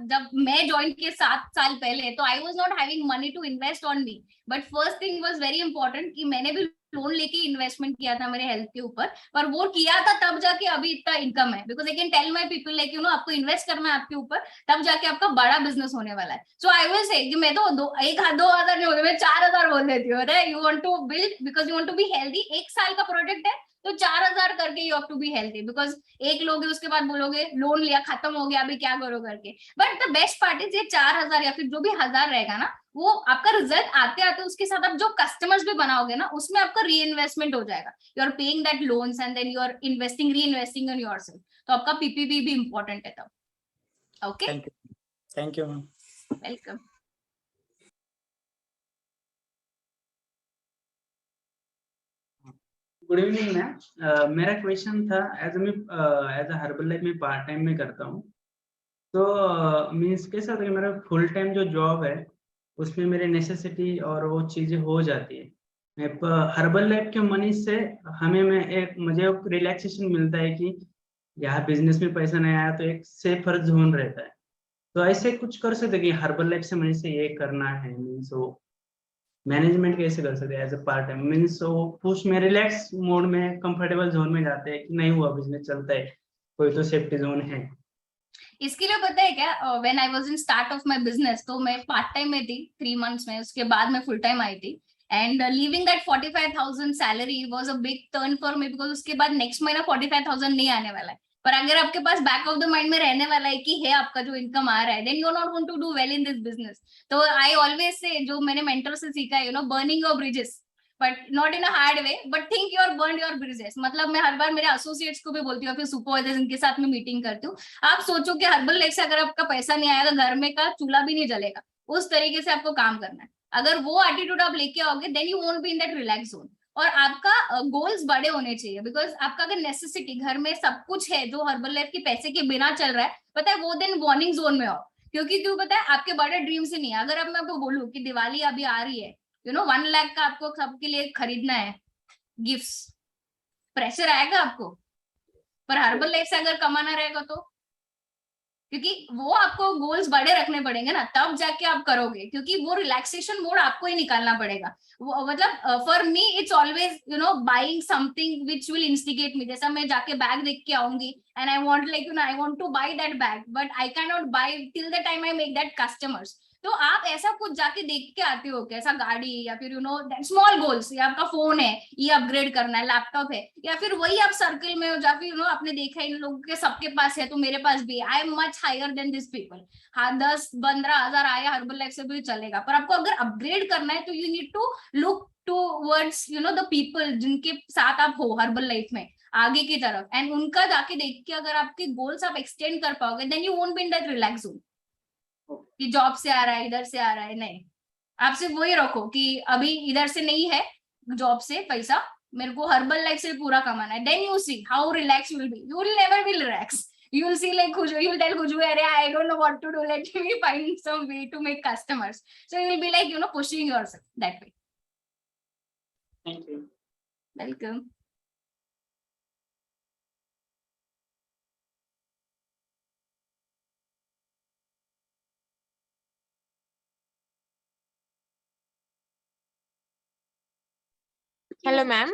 जब मैं ज्वाइन किए 7 साल पहले, तो I was not having money to invest on me. But first thing was very important कि मैंने भी लोन लेके इन्वेस्टमेंट किया था मेरे हेल्थ के ऊपर, पर वो किया था तब जाके अभी इतना इनकम है, because I can tell my people like आपको इन्वेस्ट करना है आपके ऊपर, तब जाके आपका बड़ा बिजनेस होने वाला है। सो आई विल से कि मैं तो 2,000 नहीं होते, मैं 4,000 बोल देती हूँ। You want to build because you want to be healthy, 1 साल का प्रोजेक्ट है तो 4,000 करके you have to be healthy, because एक लोगे उसके बाद बोलोगे लोन लिया खत्म हो गया अभी क्या करो करके। But the best part is ये 4,000 या फिर जो भी 1,000 रहेगा ना, वो आपका रिजल्ट आते आते उसके साथ आप जो कस्टमर्स भी बनाओगे ना, उसमें आपका री इन्वेस्टमेंट हो जाएगा। You are paying that loans and then you are investing reinvesting in yourself, तो आपका पीपीपी भी इंपॉर्टेंट है तब। Okay, thank you ma'am. Welcome. Good evening ma'am. मेरा क्वेश्चन था, एज अ हर्बल लाइफ में पार्ट टाइम में करता हूँ, तो मीन्स कैसा होता है कि मेरा फुल टाइम जो जॉब है उसमें मेरे नेसेसिटी और वो चीज़ें हो जाती है। मैं हर्बल लाइफ के मनी से मुझे एक रिलैक्सेशन मिलता है कि यहाँ बिजनेस में पैसा नहीं आया तो एक सेफर जोन रहता है। तो ऐसे कुछ कर सकते कि हर्बल लाइफ से मनी से ये करना है, मीन्स वो मैनेजमेंट कैसे कर सकते हैं as a part time, means वो उसमें रिलैक्स मोड में कंफर्टेबल जोन में जाते हैं कि नहीं हुआ बिजनेस चलता है, कोई तो सेफ्टी जोन है। इसके लिए पता है क्या, when I was in start of my business, तो मैं पार्ट टाइम में थी 3 मंथ्स में, उसके बाद मैं फुल टाइम आई थी and leaving that 45,000 salary was a big turn for me, because उसके बाद नेक्स्ट महीना 45,000 नहीं आने वाला है। पर अगर आपके पास बैक ऑफ द माइंड में रहने वाला है कि है आपका जो इनकम आ रहा है, then you are not going to do well in this business. तो आई ऑलवेज से, जो मैंने मेंटर से सीखा है, burning your bridges, but not in a hard way, but think your burn your bridges. मतलब मैं हर बार मेरे एसोसिएट्स को भी बोलती हूँ, फिर सुपरवाइजर्स इनके साथ में मीटिंग करती हूँ, आप सोचो कि हर्बल लाइफ से अगर आपका पैसा नहीं आएगा, घर में का चूल्हा भी नहीं जलेगा, उस तरीके से आपको काम करना है। अगर वो एटीट्यूड आप लेके आओगे, then you won't be in that relax zone. और आपका गोल्स बड़े होने चाहिए, बिकॉज आपका अगर नेसेसिटी घर में सब कुछ है जो हर्बल लाइफ के पैसे के बिना चल रहा है, पता है, वो दिन वार्निंग जोन में हो। क्योंकि क्यों पता है, आपके बड़े ड्रीम्स ही नहीं है। अगर अब मैं आपको बोलूं कि दिवाली अभी आ रही है, 1 लाख का आपको सबके लिए खरीदना है गिफ्ट्स, प्रेशर आएगा आपको। पर हर्बल लाइफ से अगर कमाना रहेगा तो, क्योंकि वो आपको गोल्स बड़े रखने पड़ेंगे ना, तब जाके आप करोगे, क्योंकि वो रिलैक्सेशन मोड आपको ही निकालना पड़ेगा। मतलब for me it's always buying something which will instigate me. जैसा मैं जाके बैग देख के आऊंगी and I want like I want to buy that bag, but I can not buy till the time I make that customers. तो आप ऐसा कुछ जाके देख के आते हो, कैसा गाड़ी, या फिर स्मॉल गोल्स, या आपका फोन है ये अपग्रेड करना है, लैपटॉप है, या फिर वही आप सर्कल में हो, जाके आपने देखा इन लोगों के सबके पास है तो मेरे पास भी है। I am much higher than this people. हाँ, 10-15 हजार आया हर्बल लाइफ से भी चलेगा, पर आपको अगर अपग्रेड करना है तो you need to look towards the people जिनके साथ आप हो हर्बल लाइफ में आगे की तरफ, एंड उनका जाके देख के अगर आपके गोल्स आप एक्सटेंड कर पाओगे, then you won't be in that relax zone कि जॉब से आ रहा है, इधर से आ रहा है। नहीं, आप सिर्फ वही रखो कि अभी इधर से नहीं है जॉब से पैसा, मेरे को हर्बल लाइफ से पूरा कमाना है। Then you see how relax you will be. You will never be relax, you will see like Khushbu, you will tell Khushbu, I don't know what to do, let me find some way to make customers. So you will be like pushing yourself that way. Thank you. Welcome. Hello ma'am.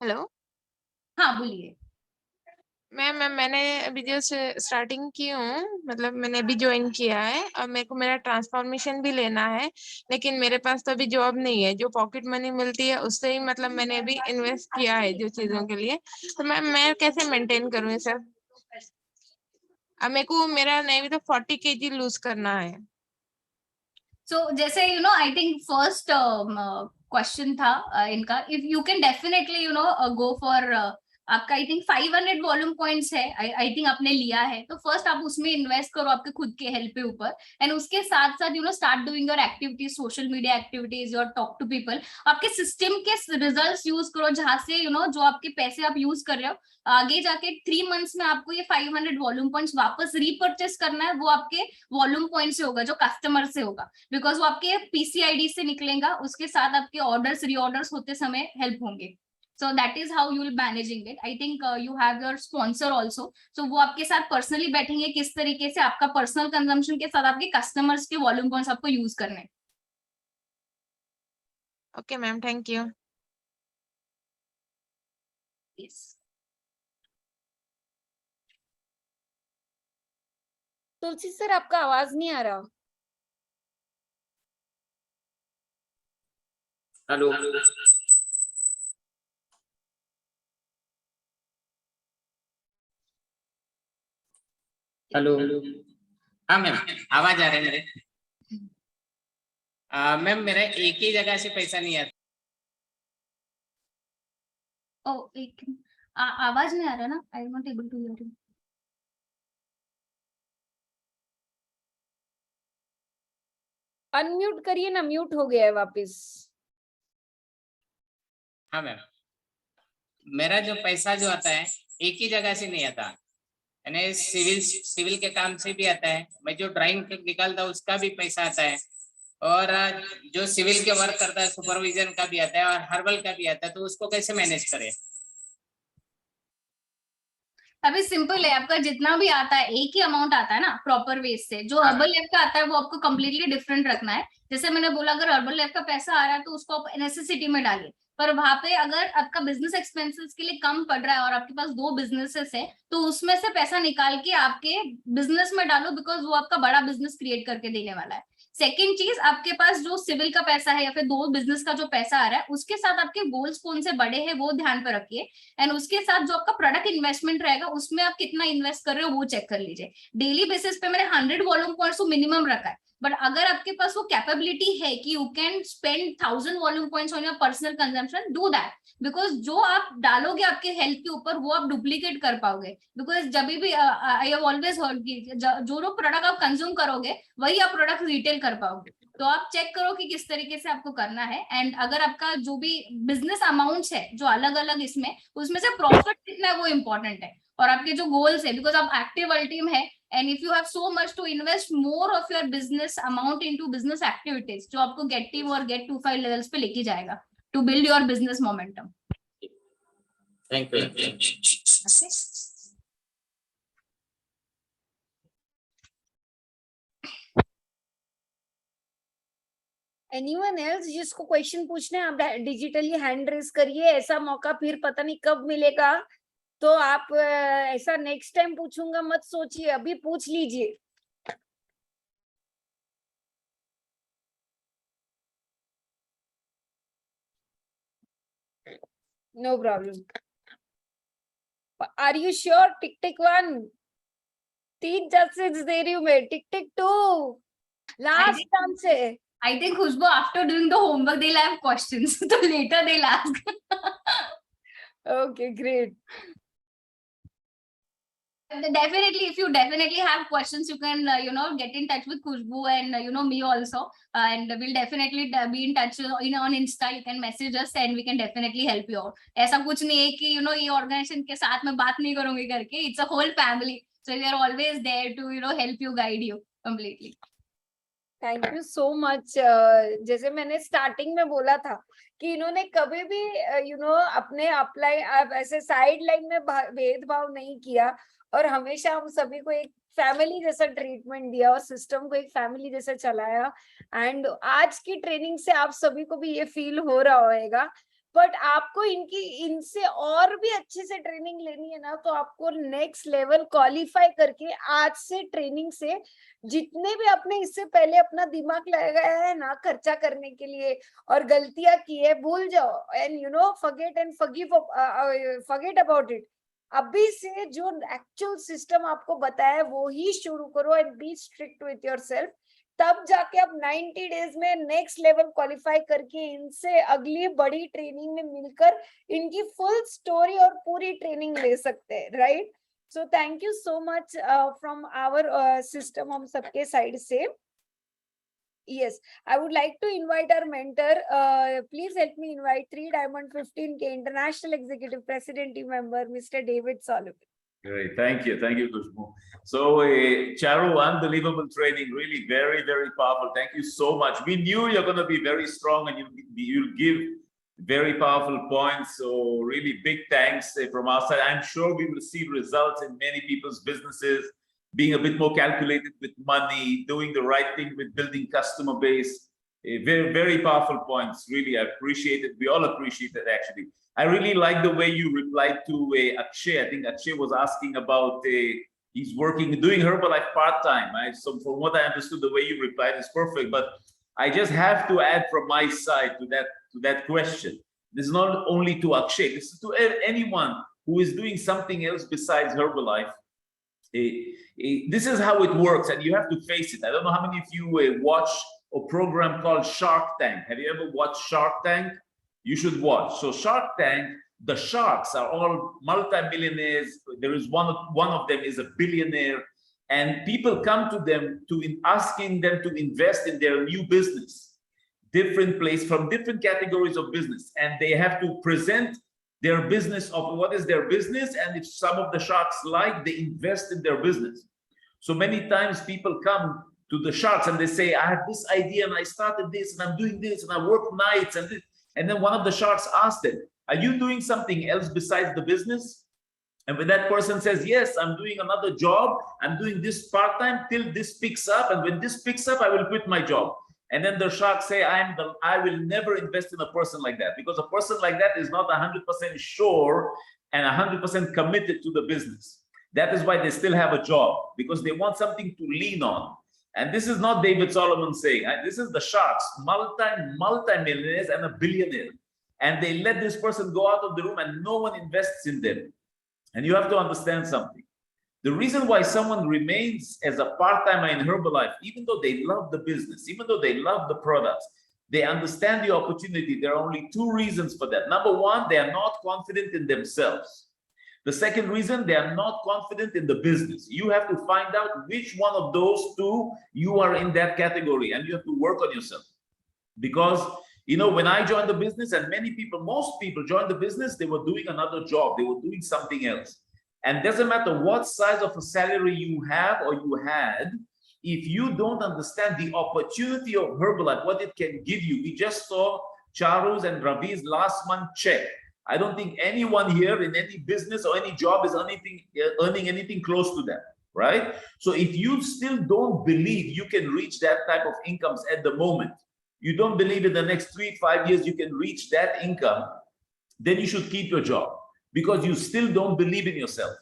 Hello. हाँ बोलिए। Ma'am मैंने अभी जो starting की हूँ, मतलब मैंने अभी ज्वाइन किया है और मेरे को मेरा ट्रांसफॉर्मेशन भी लेना है, लेकिन मेरे पास तो अभी जॉब नहीं है। जो पॉकेट मनी मिलती है उससे ही मतलब मैंने अभी इन्वेस्ट किया है जो चीजों के लिए। तो मैम मैं कैसे मेंटेन करूँ ये सब? अब मेरे को मेरा नहीं भी तो 40 kg लूज करना है। So जैसे आई थिंक फर्स्ट क्वेश्चन था इनका, if you can definitely go for आपका आई थिंक 500 वॉल्यूम पॉइंट्स है, आई थिंक आपने लिया है, तो फर्स्ट आप उसमें इन्वेस्ट करो आपके खुद के हेल्थ पे ऊपर, एंड उसके साथ साथ start doing your activities, social media activities, your talk to people. आपके सिस्टम के रिजल्ट्स यूज करो, जहां से जो आपके पैसे आप यूज कर रहे हो, आगे जाके 3 मंथ्स में आपको ये 500 वॉल्यूम पॉइंट्स वापस रीपर्चेस करना है। वो आपके वॉल्यूम पॉइंट से होगा, जो कस्टमर से होगा, बिकॉज वो आपके पीसीआईडी से निकलेगा, उसके साथ आपके ऑर्डर्स रीऑर्डर्स होते समय हेल्प होंगे। So that is how you will managing it. I think you have your sponsor also. So वो आपके साथ पर्सनली बैठेंगे किस तरीके से आपका पर्सनल कंजम्पशन के साथ आपके कस्टमर्स के वॉल्यूम पॉइंट्स आपको यूज करने। Okay, ma'am. Thank you. Yes. Tulsi sir आपका आवाज नहीं आ रहा। हेलो हेलो हाँ मैम, आवाज आ रही है मेरे। मैम मेरा एक ही जगह से पैसा नहीं आता। ओ एक आवाज नहीं आ रहा ना, I am not able to hear you. Unmute करिए ना, म्यूट हो गया है वापस। हाँ मैम, मेरा जो पैसा जो आता है एक ही जगह से नहीं आता, यानी सिविल के काम से भी आता है। मैं जो ड्राइंग निकालता हूँ उसका भी पैसा आता है, और जो सिविल के वर्क करता है सुपरविजन का भी आता है, और हर्बल का भी आता है। तो उसको कैसे मैनेज करें? अभी सिंपल है, आपका जितना भी आता है एक ही अमाउंट आता है ना प्रॉपर वेज से। जो हर्बल लाइफ का आता है वो आपको कम्प्लीटली डिफरेंट रखना है। जैसे मैंने बोला, अगर हर्बल लाइफ का पैसा आ रहा है तो उसको आप नेसेसिटी में डालिए, पर वहां पे अगर आपका बिजनेस एक्सपेंसेस के लिए कम पड़ रहा है और आपके पास 2 बिजनेसेस है तो उसमें से पैसा निकाल के आपके बिजनेस में डालो, बिकॉज वो आपका बड़ा बिजनेस क्रिएट करके देने वाला है। सेकेंड चीज, आपके पास जो सिविल का पैसा है या फिर 2 बिजनेस का जो पैसा आ रहा है उसके साथ आपके गोल्स कौन से बड़े हैं वो ध्यान पर रखिए, एंड उसके साथ जो आपका प्रोडक्ट इन्वेस्टमेंट रहेगा उसमें आप कितना इन्वेस्ट कर रहे हो वो चेक कर लीजिए। डेली बेसिस पे मैंने 100 वॉल्यूम पॉइंट्स तो मिनिमम रखा है, बट अगर आपके पास वो कैपेबिलिटी है कि you can spend 1000 volume points on your personal consumption, do that. Because जो आप डालोगे आपके हेल्थ के ऊपर वो आप डुप्लीकेट कर पाओगे। बिकॉज जब भी आई हैव ऑलवेज हर्ड कि जो प्रोडक्ट आप कंज्यूम करोगे वही आप प्रोडक्ट रिटेल कर पाओगे। तो आप चेक करो कि किस तरीके से आपको करना है, एंड अगर आपका जो भी बिजनेस अमाउंट्स है जो अलग अलग इसमें, उसमें से प्रॉफिट कितना है वो इम्पोर्टेंट है, और आपके जो गोल्स है, बिकॉज आप एक्टिव टीम है and if you have so much to invest more of your business amount into business activities जो आपको get team और get 25 levels पे लेके जाएगा to build your business momentum. Thank you. Okay? Anyone else जिसको question पूछने आप digitally hand raise करिए, ऐसा मौका फिर पता नहीं कब मिलेगा। तो आप ऐसा नेक्स्ट टाइम पूछूंगा मत सोचिए, अभी पूछ लीजिए। No problem. Are you sure? Tick tick 1 3 जजेस दे रही हूँ मैं, टिक टिक 2 लास्ट चांस है। I think Khushbu, after doing the homework they'll have questions so later they'll ask. Okay, great. Definitely, if you definitely have questions, you can get in touch with Khushbu and me also, and we'll definitely be in touch on Insta. You can message us and we can definitely help you out. ऐसा कुछ नहीं है कि ये organization के साथ मैं बात नहीं करूंगी करके. It's a whole family, so we are always there to help you, guide you completely. Thank you so much. जैसे मैंने स्टार्टिंग में बोला था कि इन्होंने कभी भी अपने अप्लाई ऐसे साइड लाइन में भेदभाव नहीं किया, और हमेशा हम सभी को एक फैमिली जैसा ट्रीटमेंट दिया और सिस्टम को एक फैमिली जैसा चलाया। एंड आज की ट्रेनिंग से आप सभी को भी ये फील हो रहा होगा, बट आपको इनसे और भी अच्छे से ट्रेनिंग लेनी है ना, तो आपको नेक्स्ट लेवल क्वालिफाई करके आज से ट्रेनिंग से जितने भी आपने इससे पहले अपना दिमाग लगाया है ना खर्चा करने के लिए और गलतियां की है, भूल जाओ and forget and forget about it. अभी से जो एक्चुअल सिस्टम आपको बताया वो ही शुरू करो and be strict with yourself. तब जाके आप 90 डेज में नेक्स्ट लेवल क्वालिफाई करके इनसे अगली बड़ी ट्रेनिंग में मिलकर इनकी फुल स्टोरी और पूरी ट्रेनिंग ले सकते हैं, right? So thank you so much from our system, हम सबके साइड से। Yes, I would like to invite our mentor. Please help me invite 3 Diamond 15K International Executive President Team Member, Mr. David Sullivan. Great, thank you, Khushbu. So, Charu, unbelievable training, really very, very powerful. Thank you so much. We knew you're going to be very strong and you'll give very powerful points. So, really big thanks from our side. I'm sure we will see results in many people's businesses, being a bit more calculated with money, doing the right thing with building customer base. Very, very powerful points. Really, I appreciate it. We all appreciate it, actually. I really like the way you replied to Akshay. I think Akshay was asking about he's doing Herbalife part-time. So from what I understood, the way you replied is perfect. But I just have to add from my side to that question. This is not only to Akshay, this is to anyone who is doing something else besides Herbalife. This is how it works, and you have to face it. I don't know how many of you watch a program called Shark Tank. Have you ever watched Shark Tank? You should watch. So Shark Tank, the sharks are all multi-millionaires. There is one of them is a billionaire, and people come to them asking them to invest in their new business, different place from different categories of business, and they have to present their business of what is their business, and if some of the sharks like, they invest in their business. So many times people come to the sharks and they say, I have this idea and I started this and I'm doing this and I work nights and this. And then one of the sharks asks them, are you doing something else besides the business? And when that person says, yes, I'm doing another job, I'm doing this part-time till this picks up, and when this picks up, I will quit my job. And then the sharks say, I will never invest in a person like that, because a person like that is not 100% sure and 100% committed to the business. That is why they still have a job, because they want something to lean on. And this is not David Solomon saying, this is the sharks, multi-millionaires and a billionaire. And they let this person go out of the room and no one invests in them. And you have to understand something. The reason why someone remains as a part-timer in Herbalife, even though they love the business, even though they love the products, they understand the opportunity. There are only two reasons for that. Number one, they are not confident in themselves. The second reason, they are not confident in the business. You have to find out which one of those two you are in that category, and you have to work on yourself. Because, you know, when I joined the business, and most people joined the business, they were doing another job. They were doing something else. And doesn't matter what size of a salary you have or you had, if you don't understand the opportunity of Herbalife, what it can give you. We just saw Charu's and Ravi's last month check. I don't think anyone here in any business or any job is earning anything close to that, right? So if you still don't believe you can reach that type of incomes at the moment, you don't believe in the next 3-5 years you can reach that income, then you should keep your job, because you still don't believe in yourself.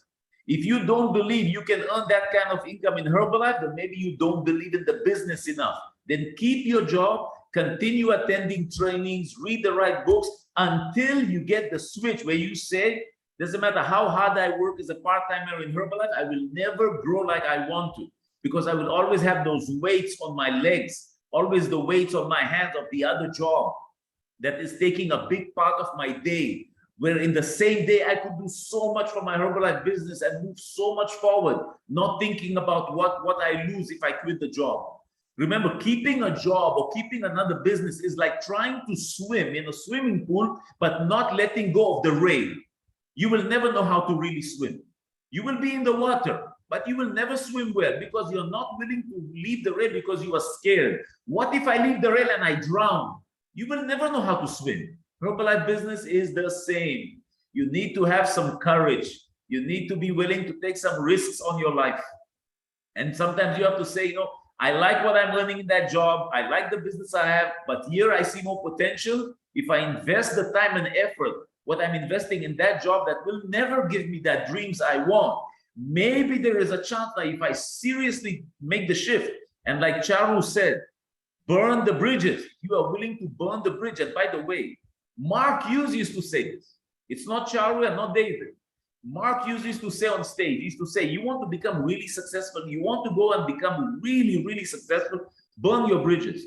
If you don't believe you can earn that kind of income in Herbalife, then maybe you don't believe in the business enough. Then keep your job, continue attending trainings, read the right books, until you get the switch where you say, doesn't matter how hard I work as a part-timer in Herbalife, I will never grow like I want to, because I will always have those weights on my legs, always the weights on my hands of the other job that is taking a big part of my day, where in the same day I could do so much for my Herbalife business and move so much forward, not thinking about what I lose if I quit the job. Remember, keeping a job or keeping another business is like trying to swim in a swimming pool, but not letting go of the rail. You will never know how to really swim. You will be in the water, but you will never swim well, because you're not willing to leave the rail because you are scared. What if I leave the rail and I drown? You will never know how to swim. Herbalife business is the same. You need to have some courage. You need to be willing to take some risks on your life. And sometimes you have to say, you know, I like what I'm learning in that job. I like the business I have, but here I see more potential. If I invest the time and effort, what I'm investing in that job, that will never give me that dreams I want. Maybe there is a chance that if I seriously make the shift, and like Charu said, burn the bridges. You are willing to burn the bridge. And by the way, Mark Hughes used to say this. It's not Charu and not David. Mark Hughes used to say on stage, he used to say, you want to become really successful, you want to go and become really, really successful, burn your bridges.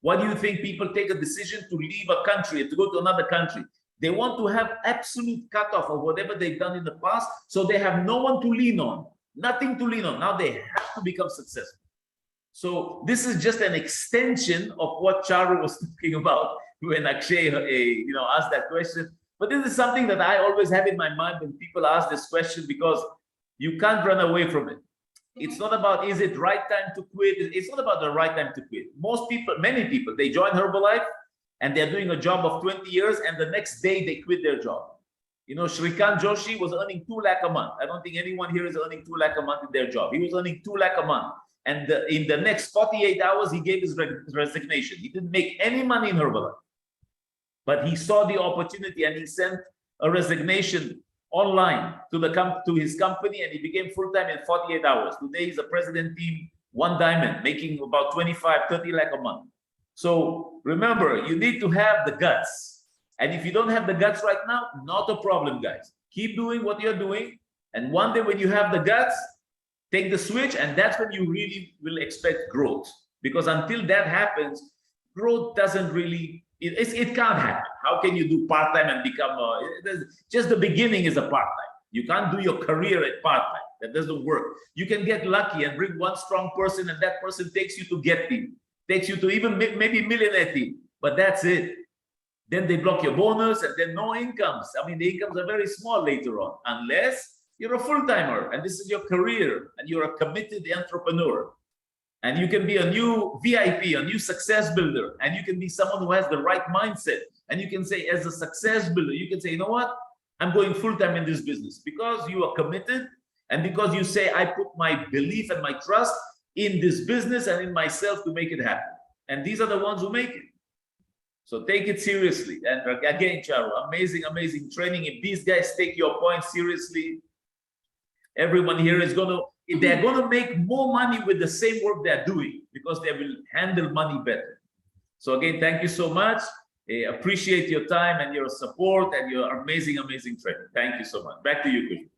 Why do you think people take a decision to leave a country and to go to another country? They want to have absolute cutoff of whatever they've done in the past, so they have no one to lean on, nothing to lean on. Now they have to become successful. So this is just an extension of what Charu was talking about when Akshay asked that question. But this is something that I always have in my mind when people ask this question, because you can't run away from it. It's not about, is it right time to quit? It's not about the right time to quit. Many people, they join Herbalife and they're doing a job of 20 years and the next day they quit their job. You know, Shrikant Joshi was earning 2 lakh a month. I don't think anyone here is earning 2 lakh a month in their job. He was earning 2 lakh a month. And in the next 48 hours, he gave his resignation. He didn't make any money in Herbalife. But he saw the opportunity and he sent a resignation online to his company, and he became full-time in 48 hours. Today, he's a president team, one diamond, making about 25, 30 lakh a month. So remember, you need to have the guts. And if you don't have the guts right now, not a problem, guys. Keep doing what you're doing. And one day when you have the guts, take the switch, and that's when you really will expect growth. Because until that happens, growth doesn't really, it can't happen. How can you do part-time and become just the beginning is a part-time. You can't do your career at part-time. That doesn't work. You can get lucky and bring one strong person, and that person takes you to Get Team, takes you to even maybe Millionaire Team, but that's it. Then they block your bonus, and then no incomes. I mean, the incomes are very small later on, unless you're a full-timer and this is your career and you're a committed entrepreneur. And you can be a new VIP, a new success builder, and you can be someone who has the right mindset. And you can say, as a success builder, you can say, you know what? I'm going full-time in this business because you are committed, and because you say, I put my belief and my trust in this business and in myself to make it happen. And these are the ones who make it. So take it seriously. And again, Charu, amazing, amazing training. If these guys take your point seriously, everyone here is they're going to make more money with the same work they're doing, because they will handle money better. So again, thank you so much. Appreciate your time and your support and your amazing, amazing training. Thank you so much. Back to you, Kushbu.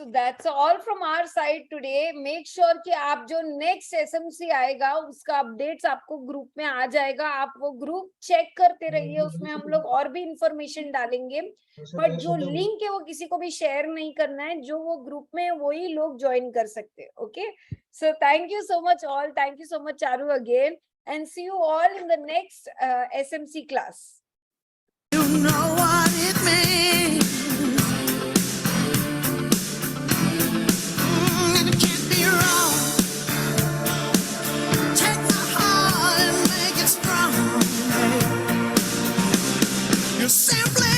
So that's all from our side today. Make sure कि आप जो next SMC आएगा उसका updates आपको group में आ जाएगा. आप वो ग्रुप चेक करते रहिए, उसमें हम लोग और भी इंफॉर्मेशन डालेंगे. बट जो लिंक है वो किसी को भी शेयर नहीं करना है. जो वो ग्रुप में वही लोग ज्वाइन कर सकते हैं. Okay, so thank you so much all. Thank you so much Charu again, and see you all in the next SMC class. You know what it means. And it can't be wrong. Take my heart and make it strong. You simply